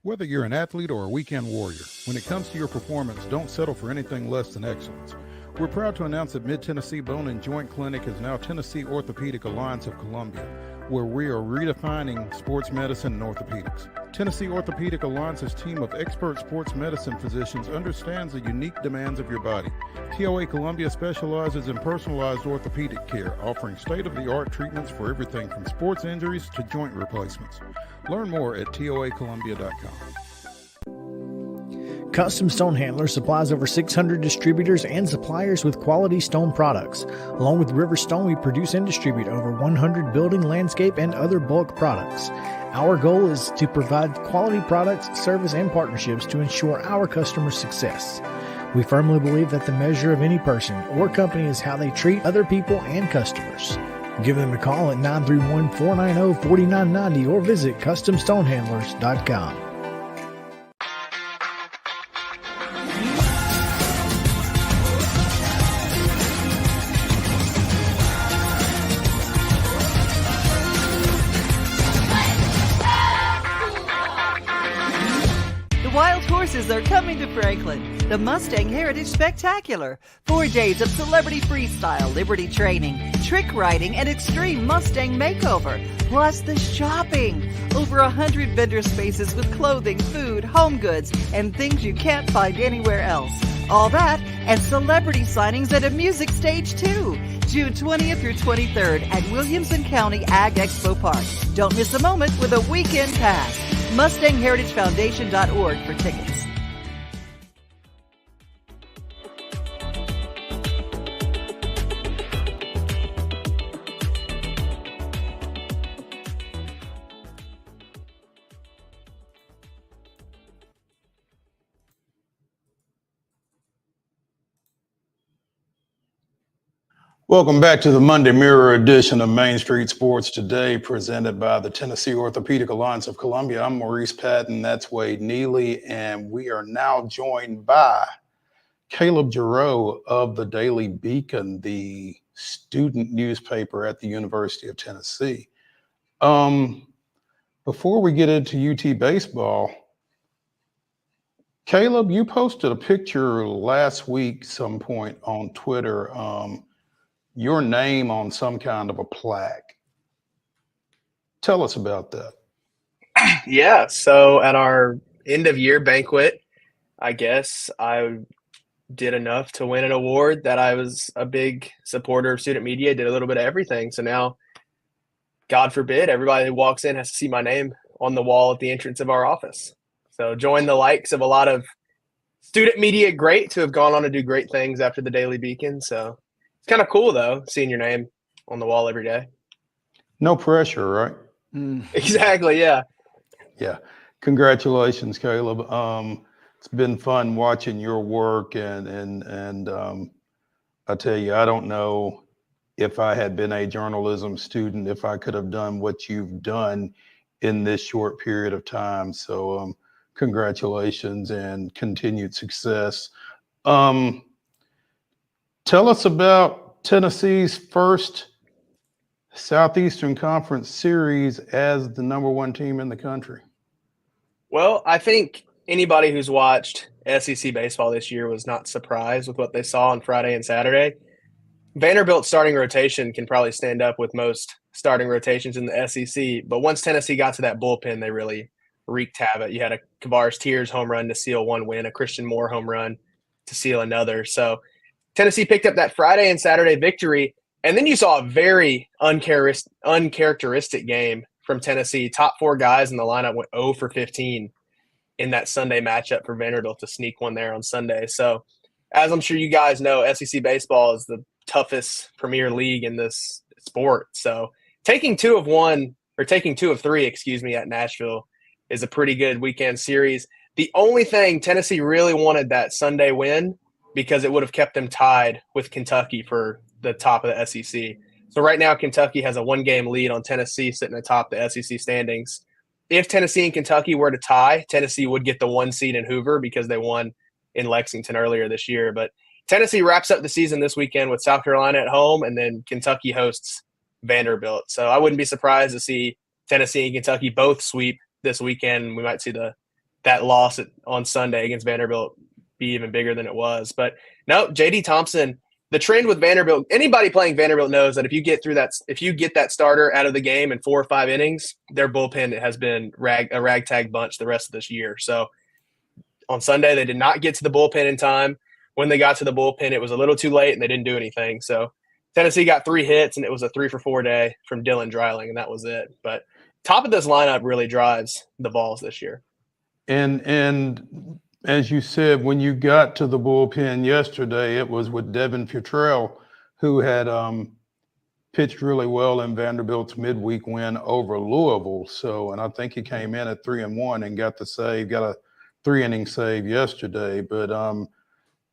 Whether you're an athlete or a weekend warrior, when it comes to your performance, don't settle for anything less than excellence. We're proud to announce that Mid-Tennessee Bone and Joint Clinic is now Tennessee Orthopedic Alliance of Columbia, where we are redefining sports medicine and orthopedics. Tennessee Orthopedic Alliance's team of expert sports medicine physicians understands the unique demands of your body. TOA Columbia specializes in personalized orthopedic care, offering state-of-the-art treatments for everything from sports injuries to joint replacements. Learn more at toacolumbia.com. Custom Stone Handler supplies over 600 distributors and suppliers with quality stone products. Along with River Stone, we produce and distribute over 100 building, landscape, and other bulk products. Our goal is to provide quality products, service, and partnerships to ensure our customers' success. We firmly believe that the measure of any person or company is how they treat other people and customers. Give them a call at 931-490-4990 or visit CustomStonehandlers.com. Wild horses are coming to Franklin. The Mustang Heritage Spectacular. 4 days of celebrity freestyle, liberty training, trick riding, and extreme Mustang makeover. Plus the shopping. Over 100 vendor spaces with clothing, food, home goods, and things you can't find anywhere else. All that and celebrity signings at a music stage too. June 20th through 23rd at Williamson County Ag Expo Park. Don't miss a moment with a weekend pass. MustangHeritageFoundation.org for tickets. Welcome back to the Monday Mirror edition of Main Street Sports Today, presented by the Tennessee Orthopedic Alliance of Columbia. I'm Maurice Patton, that's Wade Neely, and we are now joined by Caleb JARREAU of the Daily Beacon, the student newspaper at the University of Tennessee. Before we get into UT baseball, Caleb, you posted a picture last week, some point on Twitter, your name on some kind of a plaque. Tell us about that. Yeah, so at our end of year banquet, I guess I did enough to win an award that I was a big supporter of student media, did a little bit of everything. So now, God forbid, everybody who walks in has to see my name on the wall at the entrance of our office. So join the likes of a lot of student media greats who have gone on to do great things after the Daily Beacon. So it's kind of cool, though, seeing your name on the wall every day. No pressure, right? Exactly, yeah. Yeah. Congratulations, Caleb. It's been fun watching your work, and I tell you, I don't know if I had been a journalism student, if I could have done what you've done in this short period of time. So congratulations and continued success. Tell us about Tennessee's first Southeastern Conference series as the #1 team in the country. Well, I think anybody who's watched SEC baseball this year was not surprised with what they saw on Friday and Saturday. Vanderbilt's starting rotation can probably stand up with most starting rotations in the SEC, but once Tennessee got to that bullpen, they really wreaked havoc. You had a Kavares Tears home run to seal one win, a Christian Moore home run to seal another. So Tennessee picked up that Friday and Saturday victory, and then you saw a very uncharacteristic game from Tennessee. Top 4 guys in the lineup went 0 for 15 in that Sunday matchup for Vanderbilt to sneak one there on Sunday. So as I'm sure you guys know, SEC baseball is the toughest premier league in this sport. So taking 2 of 3, at Nashville is a pretty good weekend series. The only thing Tennessee really wanted that Sunday win because it would have kept them tied with Kentucky for the top of the SEC. So right now, Kentucky has a 1-game lead on Tennessee sitting atop the SEC standings. If Tennessee and Kentucky were to tie, Tennessee would get the 1 seed in Hoover because they won in Lexington earlier this year. But Tennessee wraps up the season this weekend with South Carolina at home, and then Kentucky hosts Vanderbilt. So I wouldn't be surprised to see Tennessee and Kentucky both sweep this weekend. We might see that loss on Sunday against Vanderbilt be even bigger than it was. But no, J.D. Thompson the trend with Vanderbilt, anybody playing Vanderbilt knows that if you get that starter out of the game in 4 or 5 innings, their bullpen has been a ragtag bunch the rest of this year. So on Sunday, they did not get to the bullpen in time. When they got to the bullpen, it was a little too late and they didn't do anything. So Tennessee got 3 hits and it was a 3 for 4 day from Dylan Dreiling, and that was it. But top of this lineup really drives the balls this year. And as you said, when you got to the bullpen yesterday, it was with Devin Futrell, who had pitched really well in Vanderbilt's midweek win over Louisville. So, and I think he came in at 3-1 and got a 3-inning save yesterday. But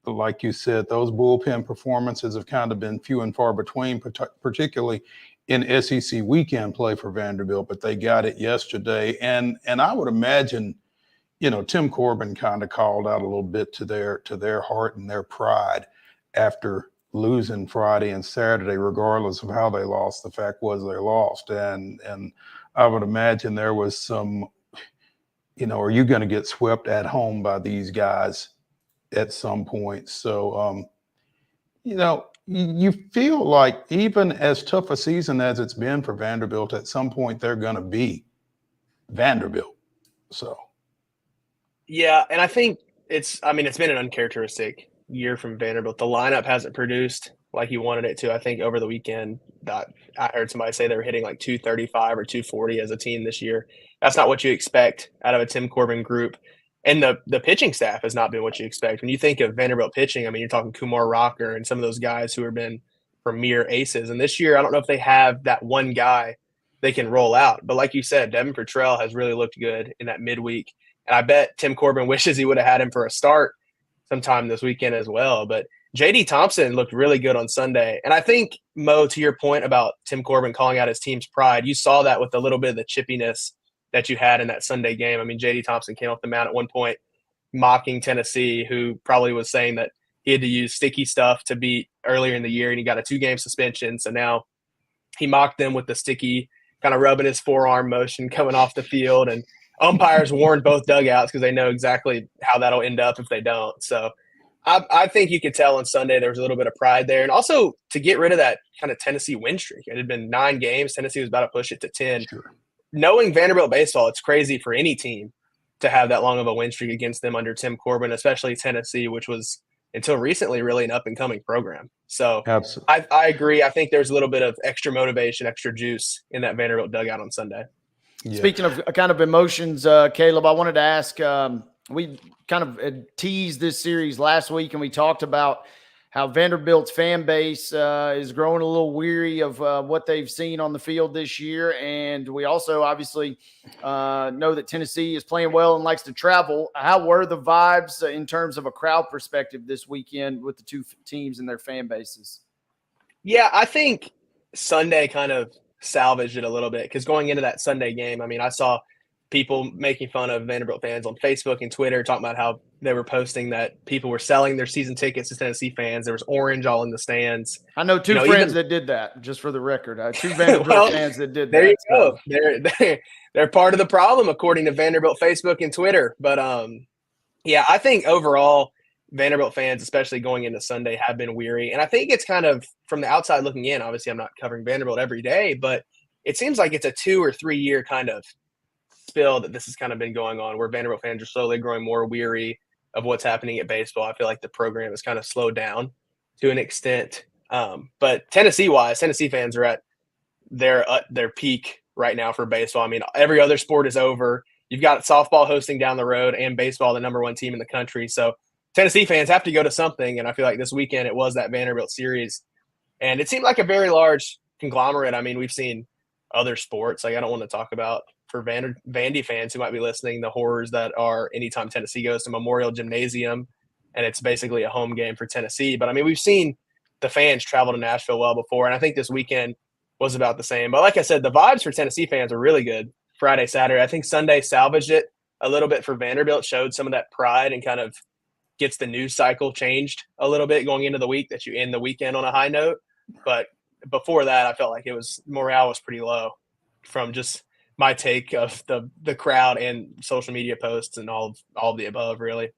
like you said, those bullpen performances have kind of been few and far between, particularly in SEC weekend play for Vanderbilt. But they got it yesterday, and I would imagine, Tim Corbin kind of called out a little bit to their heart and their pride after losing Friday and Saturday, regardless of how they lost. The fact was they lost, and I would imagine there was some, are you going to get swept at home by these guys at some point? So, you feel like even as tough a season as it's been for Vanderbilt, at some point they're going to be Vanderbilt. So. Yeah, and I think it's been an uncharacteristic year from Vanderbilt. The lineup hasn't produced like you wanted it to. I think over the weekend, I heard somebody say they were hitting like 235 or 240 as a team this year. That's not what you expect out of a Tim Corbin group. And the pitching staff has not been what you expect. When you think of Vanderbilt pitching, you're talking Kumar Rocker and some of those guys who have been premier aces. And this year, I don't know if they have that one guy they can roll out. But like you said, Devin Futrell has really looked good in that midweek. And I bet Tim Corbin wishes he would have had him for a start sometime this weekend as well. But J.D. Thompson looked really good on Sunday. And I think, Mo, to your point about Tim Corbin calling out his team's pride, you saw that with a little bit of the chippiness that you had in that Sunday game. J.D. Thompson came off the mound at one point mocking Tennessee, who probably was saying that he had to use sticky stuff to beat earlier in the year, and he got a 2-game suspension. So now he mocked them with the sticky, kind of rubbing his forearm motion coming off the field. And umpires warned both dugouts because they know exactly how that'll end up if they don't. So I think you could tell on Sunday there was a little bit of pride there. And also to get rid of that kind of Tennessee win streak. It had been 9 games. Tennessee was about to push it to 10. Sure. Knowing Vanderbilt baseball, it's crazy for any team to have that long of a win streak against them under Tim Corbin, especially Tennessee, which was until recently really an up-and-coming program. So I agree. I think there's a little bit of extra motivation, extra juice in that Vanderbilt dugout on Sunday. Yeah. Speaking of kind of emotions, Caleb, I wanted to ask, we kind of teased this series last week, and we talked about how Vanderbilt's fan base is growing a little weary of what they've seen on the field this year. And we also obviously know that Tennessee is playing well and likes to travel. How were the vibes in terms of a crowd perspective this weekend with the two teams and their fan bases? Yeah, I think Sunday kind of salvaged it a little bit, because going into that Sunday game, I saw people making fun of Vanderbilt fans on Facebook and Twitter, talking about how they were posting that people were selling their season tickets to Tennessee fans. There was orange all in the stands. I know two friends that did that, just for the record. 2 Vanderbilt fans that did that. There you go. They're part of the problem, according to Vanderbilt Facebook and Twitter. But yeah, I think overall Vanderbilt fans, especially going into Sunday, have been weary. And I think it's kind of from the outside looking in. Obviously, I'm not covering Vanderbilt every day, but it seems like it's a 2 or 3 year kind of spill that this has kind of been going on, where Vanderbilt fans are slowly growing more weary of what's happening at baseball. I feel like the program has kind of slowed down to an extent. But Tennessee-wise, Tennessee fans are at their peak right now for baseball. Every other sport is over. You've got softball hosting down the road and baseball, the number 1 team in the country. So Tennessee fans have to go to something, and I feel like this weekend it was that Vanderbilt series. And it seemed like a very large conglomerate. We've seen other sports. I don't want to talk about, for Vandy fans who might be listening, the horrors that are anytime Tennessee goes to Memorial Gymnasium, and it's basically a home game for Tennessee. But, we've seen the fans travel to Nashville well before, and I think this weekend was about the same. But like I said, the vibes for Tennessee fans are really good Friday, Saturday. I think Sunday salvaged it a little bit for Vanderbilt, showed some of that pride and kind of gets the news cycle changed a little bit going into the week, that you end the weekend on a high note. But before that, I felt like morale was pretty low from just my take of the crowd and social media posts and all of the above, really.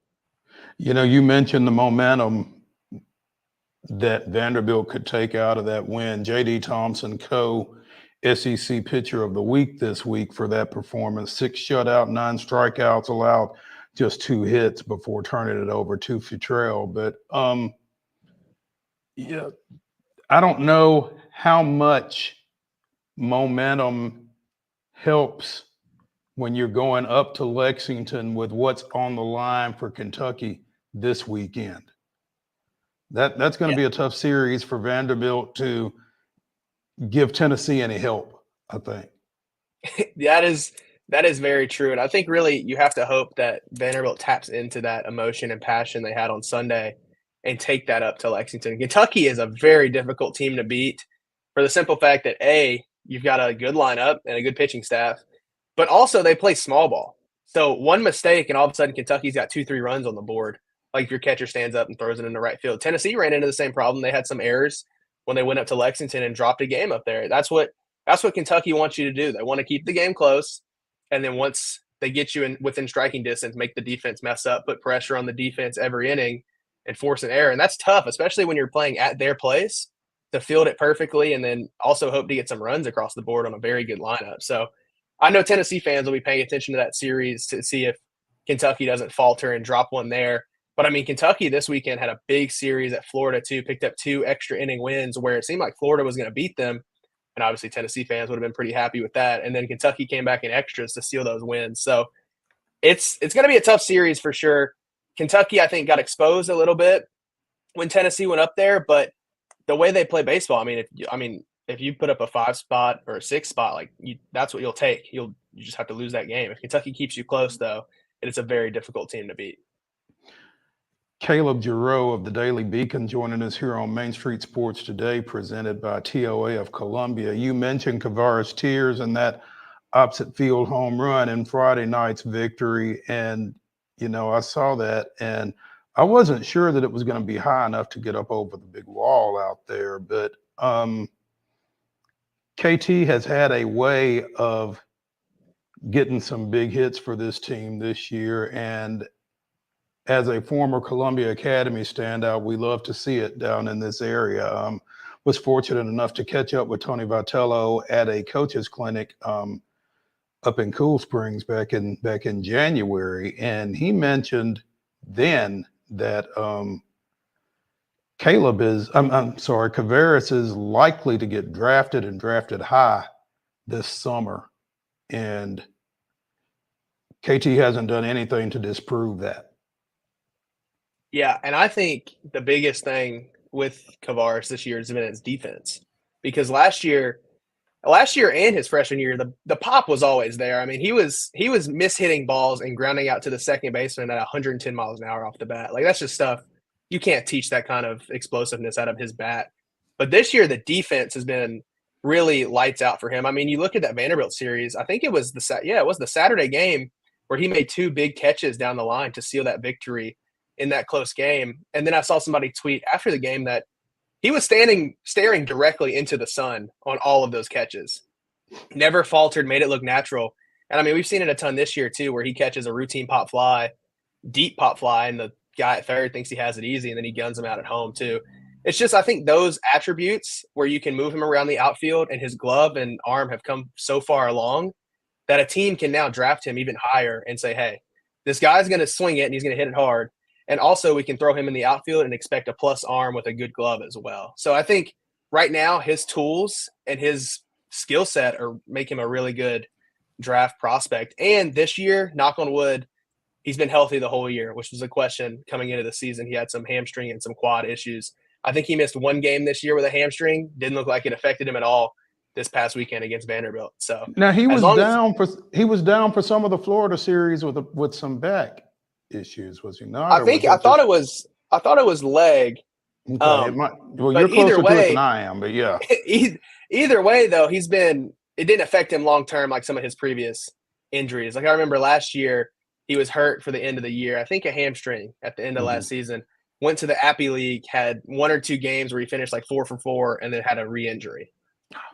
You mentioned the momentum that Vanderbilt could take out of that win. J.D. Thompson, SEC Pitcher of the Week this week for that performance. 6 shutout, 9 strikeouts, allowed just 2 hits before turning it over to Futrell. But yeah, I don't know how much momentum helps when you're going up to Lexington with what's on the line for Kentucky this weekend. That's going to be a tough series for Vanderbilt to give Tennessee any help, I think. That is very true. And I think really you have to hope that Vanderbilt taps into that emotion and passion they had on Sunday and take that up to Lexington. Kentucky is a very difficult team to beat for the simple fact that, A, you've got a good lineup and a good pitching staff, but also they play small ball. So one mistake and all of a sudden Kentucky's got 2-3 runs on the board. Like if your catcher stands up and throws it into right field. Tennessee ran into the same problem. They had some errors when they went up to Lexington and dropped a game up there. That's what Kentucky wants you to do. They want to keep the game close, and then once they get you within striking distance, make the defense mess up, put pressure on the defense every inning, and force an error. And that's tough, especially when you're playing at their place, to field it perfectly and then also hope to get some runs across the board on a very good lineup. So I know Tennessee fans will be paying attention to that series to see if Kentucky doesn't falter and drop one there. But, I mean, Kentucky this weekend had a big series at Florida, too, picked up 2 extra inning wins where it seemed like Florida was going to beat them. And obviously Tennessee fans would have been pretty happy with that. And then Kentucky came back in extras to steal those wins. So it's going to be a tough series for sure. Kentucky, I think, got exposed a little bit when Tennessee went up there. But the way they play baseball, if you put up a 5 spot or a 6 spot, that's what you'll take. You just have to lose that game. If Kentucky keeps you close, though, it's a very difficult team to beat. Caleb JARREAU of the Daily Beacon joining us here on Main Street Sports Today, presented by TOA of Columbia. You mentioned Kavares Tears and that opposite field home run in Friday night's victory. And, I saw that and I wasn't sure that it was going to be high enough to get up over the big wall out there. But KT has had a way of getting some big hits for this team this year. And as a former Columbia Academy standout, we love to see it down in this area. Was fortunate enough to catch up with Tony Vitello at a coach's clinic up in Cool Springs back in January, and he mentioned then that Kavares is likely to get drafted and drafted high this summer, and KT hasn't done anything to disprove that. Yeah, and I think the biggest thing with Kavares this year has been his defense, because last year and his freshman year, the pop was always there. I mean, he was mishitting balls and grounding out to the second baseman at 110 miles an hour off the bat. Like, that's just stuff you can't teach, that kind of explosiveness out of his bat. But this year, the defense has been really lights out for him. I mean, you look at that Vanderbilt series. I think it was the Saturday game where he made 2 big catches down the line to seal that victory in that close game. And then I saw somebody tweet after the game that he was staring directly into the sun on all of those catches. Never faltered, made it look natural. And I mean, we've seen it a ton this year too, where he catches a routine pop fly, deep pop fly, and the guy at third thinks he has it easy, and then he guns him out at home too. It's just, I think those attributes where you can move him around the outfield and his glove and arm have come so far along that a team can now draft him even higher and say, hey, this guy's going to swing it and he's going to hit it hard. And also we can throw him in the outfield and expect a plus arm with a good glove as well. So I think right now his tools and his skill set make him a really good draft prospect. And this year, knock on wood, he's been healthy the whole year, which was a question coming into the season. He had some hamstring and some quad issues. I think he missed 1 game this year with a hamstring. Didn't look like it affected him at all this past weekend against Vanderbilt. So now he was down for some of the Florida series with some back issues, was he not? I thought it was leg. Okay, you're closer to it than I am, but yeah. Either way, though, it didn't affect him long term like some of his previous injuries. Like I remember last year, he was hurt for the end of the year. I think a hamstring at the end of last season. Went to the Appy League, had 1 or 2 games where he finished like 4 for 4, and then had a re-injury.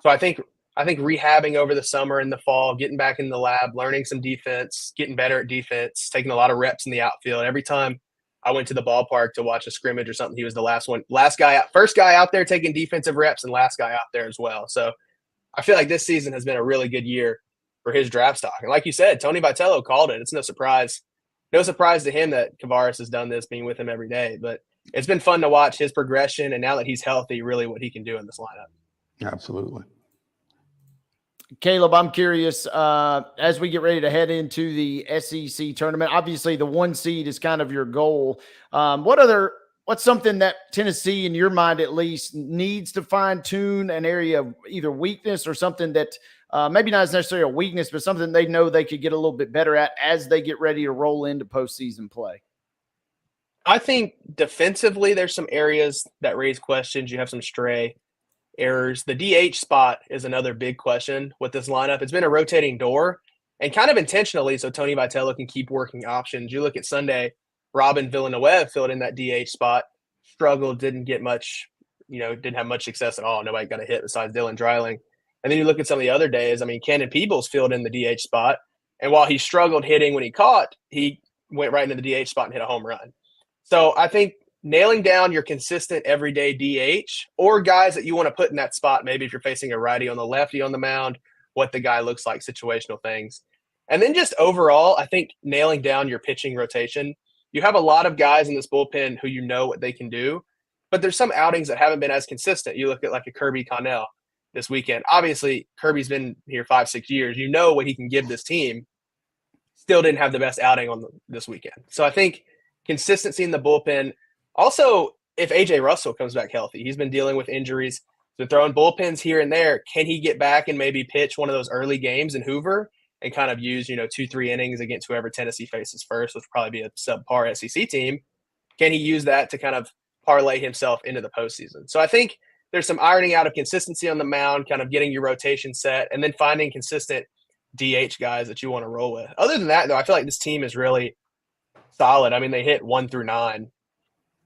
So I think rehabbing over the summer and the fall, getting back in the lab, learning some defense, getting better at defense, taking a lot of reps in the outfield. Every time I went to the ballpark to watch a scrimmage or something. He was the first guy out there taking defensive reps and last guy out there as well. So I feel like this season has been a really good year for his draft stock. And like you said, Tony Vitello called it. It's no surprise. No surprise to him that Kavaris has done this, being with him every day. But it's been fun to watch his progression, and now that he's healthy, really what he can do in this lineup. Absolutely. Caleb, I'm curious, as we get ready to head into the SEC tournament, obviously the 1 seed is kind of your goal. What's something that Tennessee, in your mind at least, needs to fine tune, an area of either weakness or something that maybe not necessarily a weakness, but something they know they could get a little bit better at as they get ready to roll into postseason play? I think defensively, there's some areas that raise questions. You have some stray errors. The DH spot is another big question with this lineup. It's been a rotating door, and kind of intentionally, so Tony Vitello can keep working options. You look at Sunday, Robin Villanueva filled in that DH spot, struggled, didn't get much, didn't have much success at all. Nobody got a hit besides Dylan Dreiling. And then you look at some of the other days. I mean, Cannon Peebles filled in the DH spot, and while he struggled hitting when he caught, he went right into the DH spot and hit a home run. So I think nailing down your consistent everyday DH or guys that you want to put in that spot, maybe if you're facing a righty on the lefty on the mound, what the guy looks like, situational things. And then just overall, I think nailing down your pitching rotation. You have a lot of guys in this bullpen who you know what they can do, but there's some outings that haven't been as consistent. You look at like a Kirby Connell this weekend. Obviously, Kirby's been here 5-6 years. You know what he can give this team. Still didn't have the best outing on this weekend. So I think consistency in the bullpen. Also, if A.J. Russell comes back healthy, he's been dealing with injuries, so throwing bullpens here and there. Can he get back and maybe pitch one of those early games in Hoover and kind of use, 2-3 innings against whoever Tennessee faces first, which would probably be a subpar SEC team? Can he use that to kind of parlay himself into the postseason? So I think there's some ironing out of consistency on the mound, kind of getting your rotation set, and then finding consistent DH guys that you want to roll with. Other than that, though, I feel like this team is really solid. I mean, they hit 1 through 9.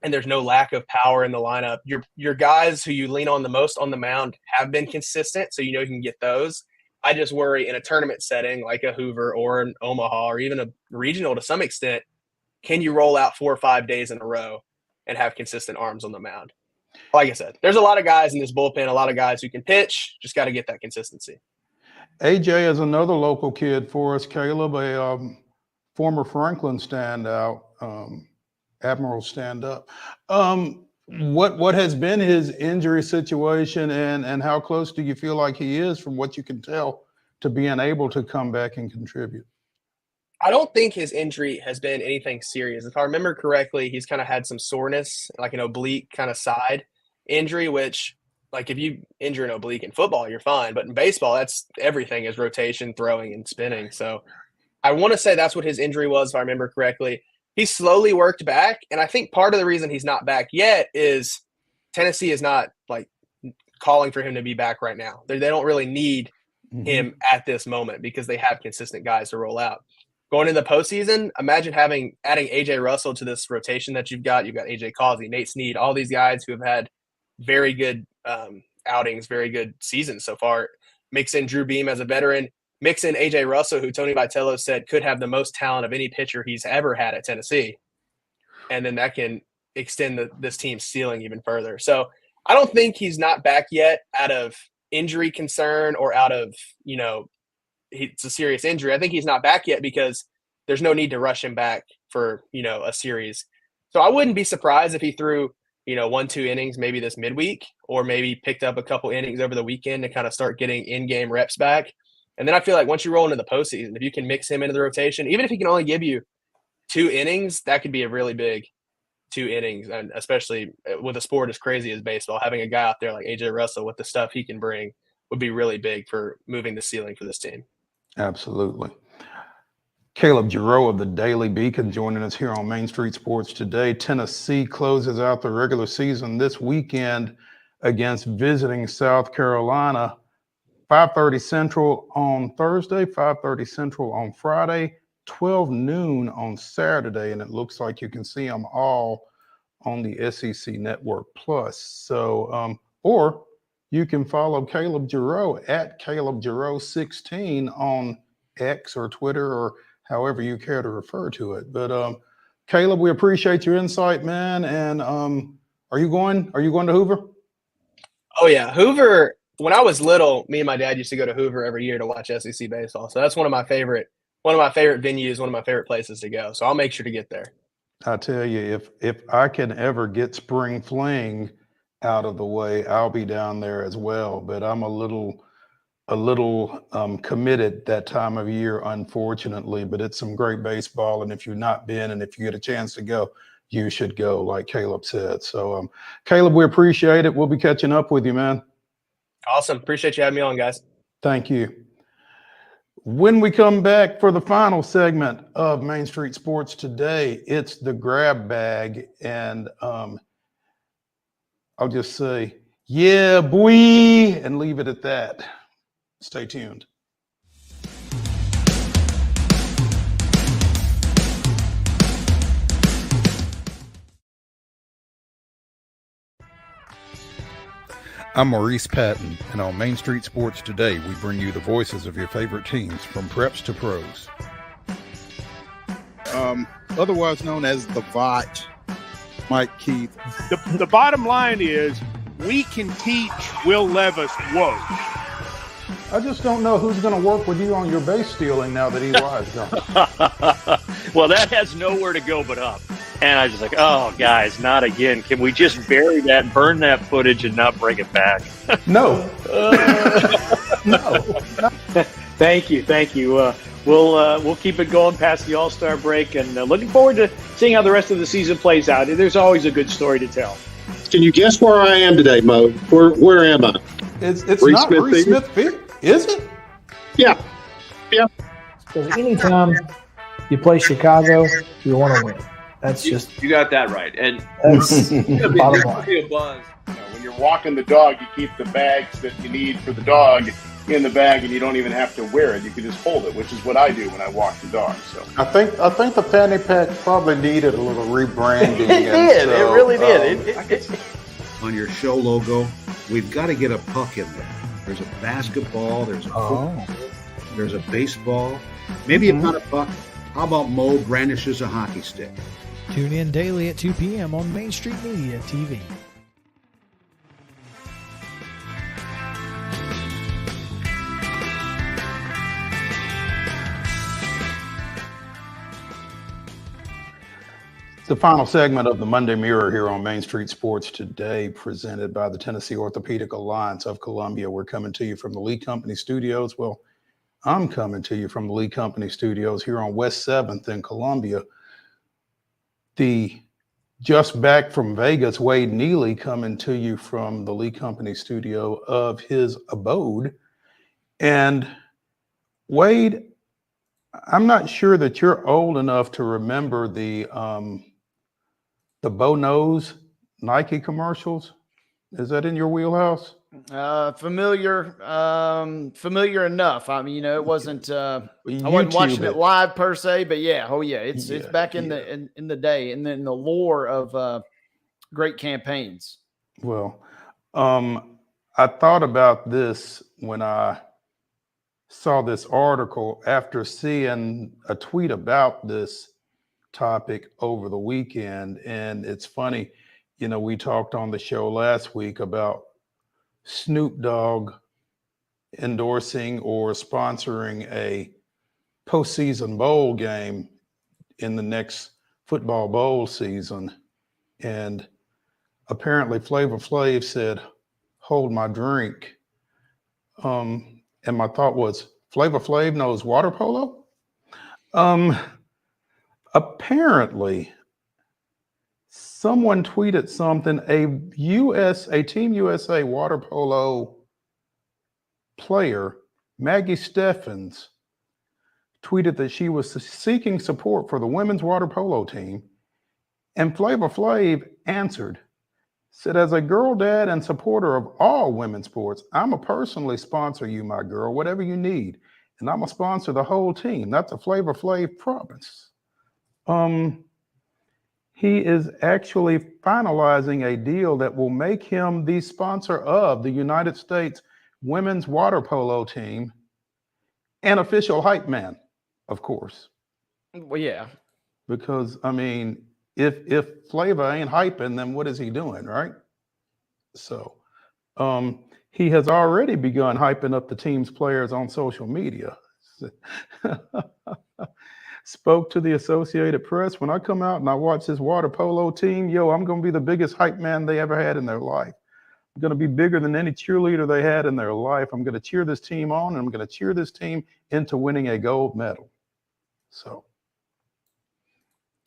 And there's no lack of power in the lineup. Your guys who you lean on the most on the mound have been consistent, so you can get those. I just worry in a tournament setting like a Hoover or an Omaha or even a regional to some extent, can you roll out 4 or 5 days in a row and have consistent arms on the mound? Like I said, there's a lot of guys in this bullpen, a lot of guys who can pitch, just got to get that consistency. AJ is another local kid for us, Caleb, a former Franklin standout. Admiral stand up. What has been his injury situation, and how close do you feel like he is, from what you can tell, to being able to come back and contribute? I don't think his injury has been anything serious. If I remember correctly, he's kind of had some soreness, like an oblique kind of side injury, which, like, if you injure an oblique in football, you're fine. But in baseball, that's everything is rotation, throwing, and spinning. So I want to say that's what his injury was, if I remember correctly. He's slowly worked back, and I think part of the reason he's not back yet is Tennessee is not, like, calling for him to be back right now. They don't really need him at this moment because they have consistent guys to roll out. Going into the postseason, imagine adding A.J. Russell to this rotation that you've got. You've got A.J. Causey, Nate Snead, all these guys who have had very good outings, very good seasons so far. Mix in Drew Beam as a veteran. Mix in A.J. Russell, who Tony Vitello said could have the most talent of any pitcher he's ever had at Tennessee. And then that can extend this team's ceiling even further. So I don't think he's not back yet out of injury concern or out of, it's a serious injury. I think he's not back yet because there's no need to rush him back for, a series. So I wouldn't be surprised if he threw, 1-2 innings maybe this midweek, or maybe picked up a couple innings over the weekend to kind of start getting in-game reps back. And then I feel like once you roll into the postseason, if you can mix him into the rotation, even if he can only give you 2 innings, that could be a really big 2 innings. And especially with a sport as crazy as baseball, having a guy out there like A.J. Russell with the stuff he can bring would be really big for moving the ceiling for this team. Absolutely. Caleb JARREAU of the Daily Beacon joining us here on Main Street Sports today. Tennessee closes out the regular season this weekend against visiting South Carolina. 5:30 Central on Thursday, 5:30 Central on Friday, 12 noon on Saturday, and it looks like you can see them all on the SEC Network Plus. So, or you can follow Caleb JARREAU at Caleb JARREAU16 on X or Twitter or however you care to refer to it. But Caleb, we appreciate your insight, man. And are you going to Hoover? Oh yeah, Hoover. When I was little, me and my dad used to go to Hoover every year to watch SEC baseball. So that's one of my favorite venues, one of my favorite places to go. So I'll make sure to get there. I tell you, if I can ever get spring fling out of the way, I'll be down there as well. But I'm a little committed that time of year, unfortunately. But it's some great baseball, and if you've not been, and if you get a chance to go, you should go, like Caleb said. So, Caleb, we appreciate it. We'll be catching up with you, man. Awesome. Appreciate you having me on, guys. Thank you. When we come back for the final segment of Main Street Sports today, it's the grab bag. And I'll just say, yeah, boy, and leave it at that. Stay tuned. I'm Maurice Patton, and on Main Street Sports Today, we bring you the voices of your favorite teams from preps to pros. Otherwise known as the VOT, Mike Keith. The bottom line is we can teach Will Levis woke. I just don't know who's going to work with you on your base stealing now that EY's gone. Well, that has nowhere to go but up. And I was just like, oh, guys, not again. Can we just bury that, burn that footage, and not bring it back? No. No. Thank you. We'll keep it going past the All-Star break, and looking forward to seeing how the rest of the season plays out. There's always a good story to tell. Can you guess where I am today, Mo? Where am I? It's not Reese Smith Field, is it? Yeah. Because anytime you play Chicago, you want to win. That's just you got that right, and that's bottom line. Be a buzz. When you're walking the dog, you keep the bags that you need for the dog in the bag, and you don't even have to wear it. You can just hold it, which is what I do when I walk the dog. So I think the fanny pack probably needed a little rebranding. It did. It really did. On your show logo, we've got to get a puck in there. There's a basketball. There's a football. There's a baseball. Maybe not a puck. How about Mo brandishes a hockey stick? Tune in daily at 2 p.m. on Main Street Media TV. The final segment of the Monday Mirror here on Main Street Sports Today, presented by the Tennessee Orthopedic Alliance of Columbia. We're coming to you from the Lee Company Studios. Well, I'm coming to you from the Lee Company Studios here on West 7th in Columbia. The just back from Vegas, Wade Neely, coming to you from the Lee Company studio of his abode. And Wade, I'm not sure that you're old enough to remember the Bo Knows Nike commercials. Is that in your wheelhouse? Familiar enough. I mean, it wasn't. I wasn't watching it live per se, but yeah. Oh yeah, it's back in the day, and then the lore of great campaigns. Well, I thought about this when I saw this article after seeing a tweet about this topic over the weekend, and it's funny. You know, we talked on the show last week about Snoop Dogg endorsing or sponsoring a postseason bowl game in the next football bowl season. And apparently Flavor Flav said, "Hold my drink." And my thought was, Flavor Flav knows water polo? Apparently, someone tweeted something. A Team USA water polo player, Maggie Steffens, tweeted that she was seeking support for the women's water polo team. And Flavor Flav answered, said, "As a girl dad and supporter of all women's sports, I'm going to personally sponsor you, my girl, whatever you need. And I'm going to sponsor the whole team." That's a Flavor Flav promise. He is actually finalizing a deal that will make him the sponsor of the United States women's water polo team and official hype man, of course. Well, yeah. because I mean, if Flava ain't hyping, then what is he doing, right? So he has already begun hyping up the team's players on social media. Spoke to the Associated Press. When I come out and I watch this water polo team, I'm going to be the biggest hype man they ever had in their life. I'm going to be bigger than any cheerleader they had in their life. I'm going to cheer this team on, and I'm going to cheer this team into winning a gold medal. So.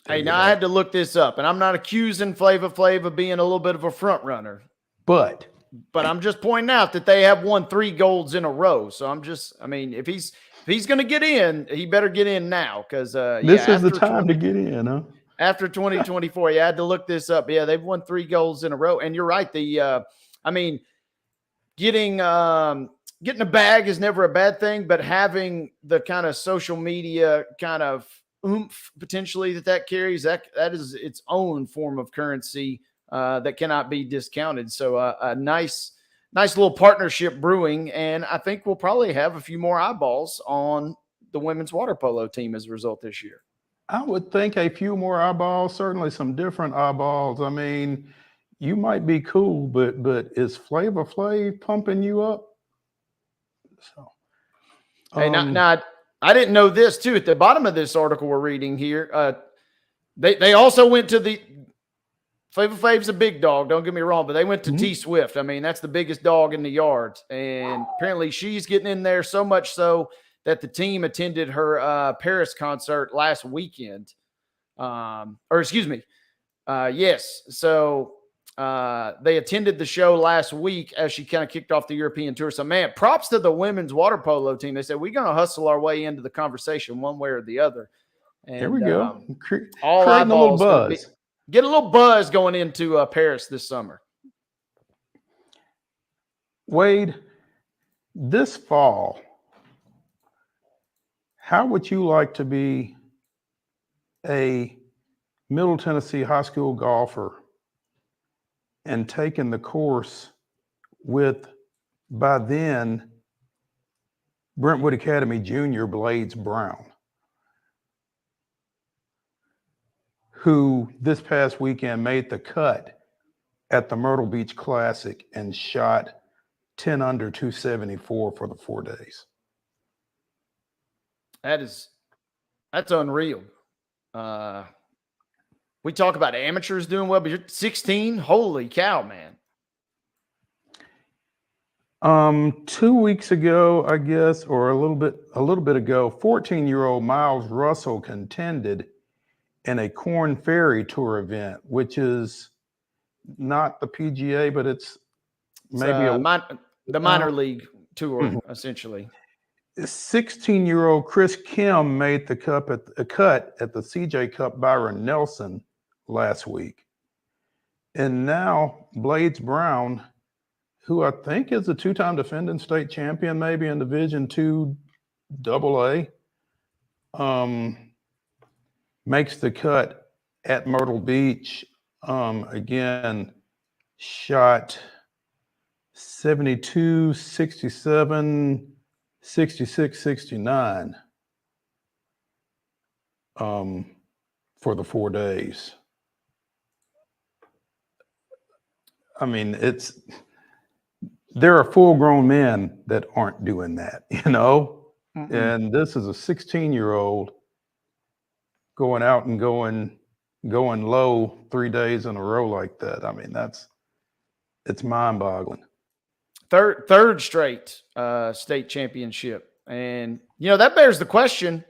Hey, now I had to look this up, and I'm not accusing Flava Flav of being a little bit of a front runner. But I'm just pointing out that they have won 3 golds in a row. So I mean, if he's going to get in, he better get in now, because this is the time to get in, huh? After 2024, I had to look this up. Yeah, they've won 3 golds in a row, and you're right. I mean, getting a bag is never a bad thing, but having the kind of social media kind of oomph potentially that carries, that is its own form of currency that cannot be discounted. So a nice little partnership brewing, and I think we'll probably have a few more eyeballs on the women's water polo team as a result this year. I would think a few more eyeballs, certainly some different eyeballs. I mean, you might be cool, but is Flava Flav pumping you up? So, hey, now I didn't know this too. At the bottom of this article we're reading here, they also went to the Flava Flav's a big dog. Don't get me wrong, but they went to T Swift. I mean, that's the biggest dog in the yards, and apparently she's getting in there so much so that the team attended her Paris concert last weekend. Yes. So they attended the show last week as she kind of kicked off the European tour. So, man, props to the women's water polo team. They said, we're going to hustle our way into the conversation one way or the other. And there we go. All creating a little buzz. Get a little buzz going into Paris this summer. Wade, this fall, how would you like to be a Middle Tennessee high school golfer and taking the course with, by then, Brentwood Academy junior Blades Brown, who this past weekend made the cut at the Myrtle Beach Classic and shot 10 under 274 for the 4 days? That's unreal. We talk about amateurs doing well, but you're 16. Holy cow, man. 2 weeks ago, I guess, or a little bit ago, 14-year-old Miles Russell contended in a Corn Ferry Tour event, which is not the PGA, but it's maybe the minor league tour, essentially. 16-year-old Chris Kim made the cut at the CJ Cup Byron Nelson last week. And now Blades Brown, who I think is a 2-time defending state champion, maybe in Division II AA, makes the cut at Myrtle Beach. Again, shot 72, 67, 66, 69 for the 4 days. I mean, there are full-grown men that aren't doing that, you know? Mm-mm. And this is a 16-year-old going out and going low 3 days in a row like that. I mean, it's mind-boggling. Third straight state championship. And, that bears the question,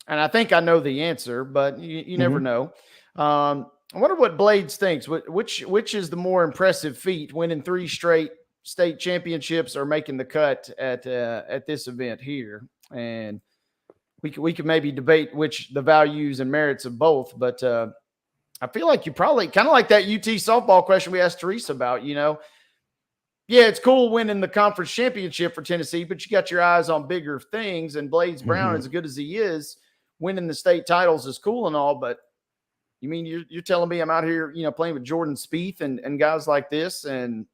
and I think I know the answer, but you never know. I wonder what Blades thinks. Which is the more impressive feat, winning 3 straight state championships or making the cut at this event here? And we could maybe debate which the values and merits of both, but I feel like you probably kind of like that UT softball question we asked Teresa about, Yeah, it's cool winning the conference championship for Tennessee, but you got your eyes on bigger things. And Blades Brown, as good as he is, winning the state titles is cool and all, but you mean you're telling me I'm out here, playing with Jordan Spieth and guys like this and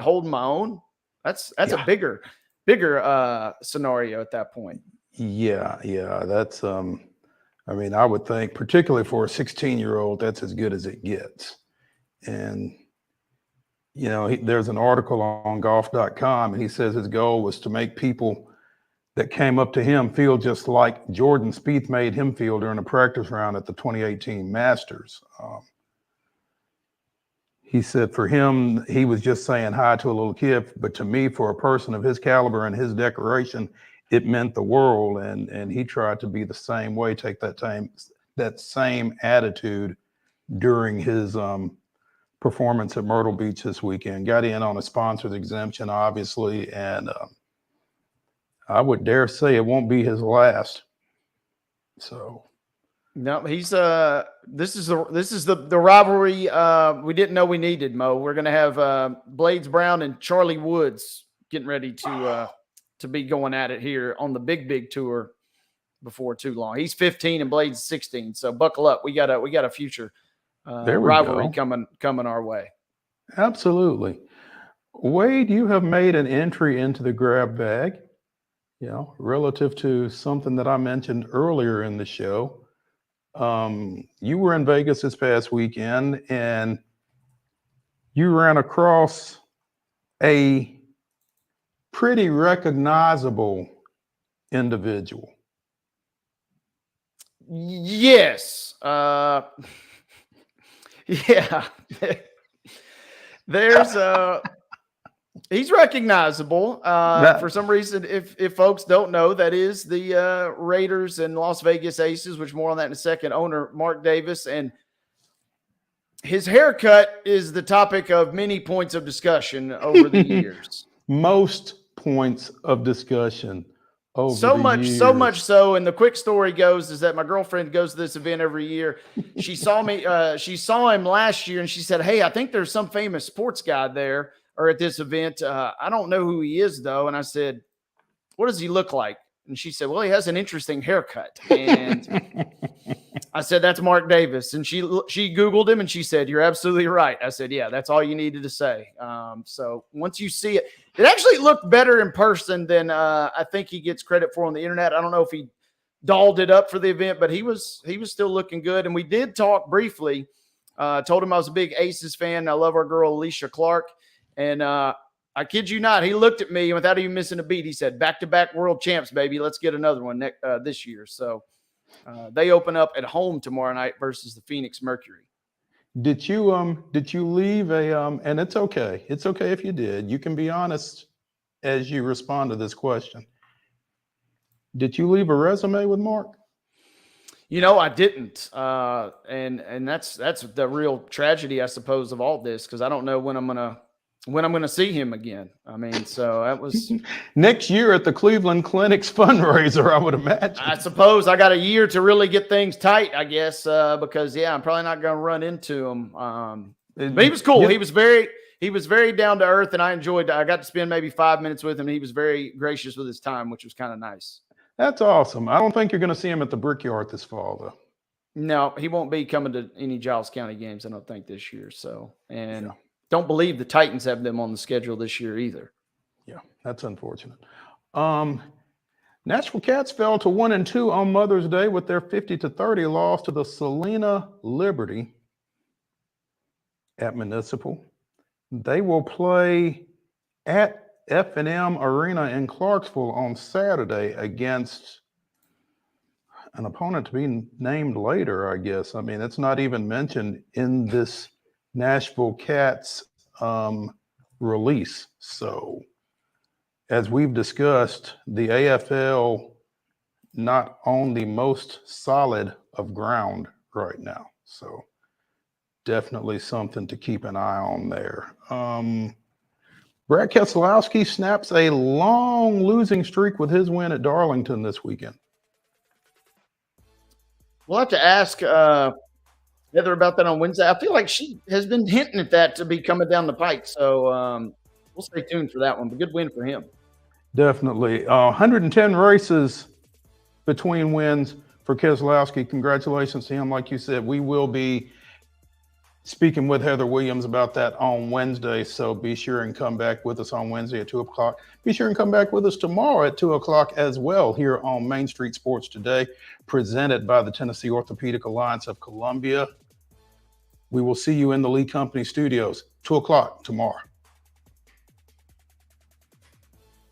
holding my own? That's a bigger scenario at that point. Yeah. That's I I mean, I would think, particularly for a 16-year-old, that's as good as it gets. And, you know, there's an article on golf.com, and he says his goal was to make people that came up to him feel just like Jordan Spieth made him feel during a practice round at the 2018 Masters. He said for him, he was just saying hi to a little kid, but to me, for a person of his caliber and his decoration, it meant the world. And he tried to be the same way, take that same attitude during his performance at Myrtle Beach this weekend. Got in on a sponsor's exemption, obviously, and I would dare say it won't be his last. So. No, he's this is the rivalry we didn't know we needed, Mo. We're gonna have Blades Brown and Charlie Woods getting ready to be going at it here on the big tour before too long. He's 15 and Blades 16, so buckle up. We got a future rivalry coming our way. Absolutely. Wade, you have made an entry into the grab bag, you know, relative to something that I mentioned earlier in the show. You were in Vegas this past weekend and you ran across a pretty recognizable individual. Yes. Yeah. There's he's recognizable. For some reason, if folks don't know, that is the Raiders and Las Vegas Aces, which more on that in a second, owner Mark Davis. And his haircut is the topic of many points of discussion over the years. Most points of discussion over so the much, years. so much so. And the quick story goes is that my girlfriend goes to this event every year. She saw me, she saw him last year and she said, "Hey, I think there's some famous sports guy there or at this event. I don't know who he is though." And I said, "What does he look like?" And she said, "Well, he has an interesting haircut." And I said, "That's Mark Davis." And she Googled him and she said, "You're absolutely right." I said, "Yeah, that's all you needed to say." So once you see it, it actually looked better in person than I think he gets credit for on the internet. I don't know if he dolled it up for the event, but he was still looking good. And we did talk briefly. Told him I was a big Aces fan. I love our girl Alicia Clark. And I kid you not, he looked at me without even missing a beat. He said, "Back-to-back world champs, baby. Let's get another one this year." So they open up at home tomorrow night versus the Phoenix Mercury. Did you leave a and it's okay. It's okay if you did. You can be honest as you respond to this question. Did you leave a resume with Mark? You know, I didn't. And that's the real tragedy, I suppose, of all this, because I don't know when I'm gonna see him again. I mean, so that was next year at the Cleveland Clinic's fundraiser, I would imagine. I suppose I got a year to really get things tight, I guess, because I'm probably not going to run into him. But he was cool. He was very down to earth, and I got to spend maybe 5 minutes with him. And he was very gracious with his time, which was kind of nice. That's awesome. I don't think you're going to see him at the Brickyard this fall, though. No, he won't be coming to any Giles County games, I don't think, this year. So, don't believe the Titans have them on the schedule this year either. Yeah, that's unfortunate. Nashville Cats fell to 1-2 on Mother's Day with their 50-30 loss to the Salina Liberty at Municipal. They will play at F&M Arena in Clarksville on Saturday against an opponent to be named later, I guess. I mean, it's not even mentioned in this Nashville Cats release. So as we've discussed, the AFL not on the most solid of ground right now. So definitely something to keep an eye on there. Brad Keselowski snaps a long losing streak with his win at Darlington this weekend. We'll have to ask Heather about that on Wednesday. I feel like she has been hinting at that to be coming down the pike. So we'll stay tuned for that one. But good win for him. Definitely. 110 races between wins for Keselowski. Congratulations to him. Like you said, we will be speaking with Heather Williams about that on Wednesday. So be sure and come back with us on Wednesday at 2 o'clock. Be sure and come back with us tomorrow at 2 o'clock as well here on Main Street Sports Today, presented by the Tennessee Orthopedic Alliance of Columbia. We will see you in the Lee Company studios, 2 o'clock tomorrow.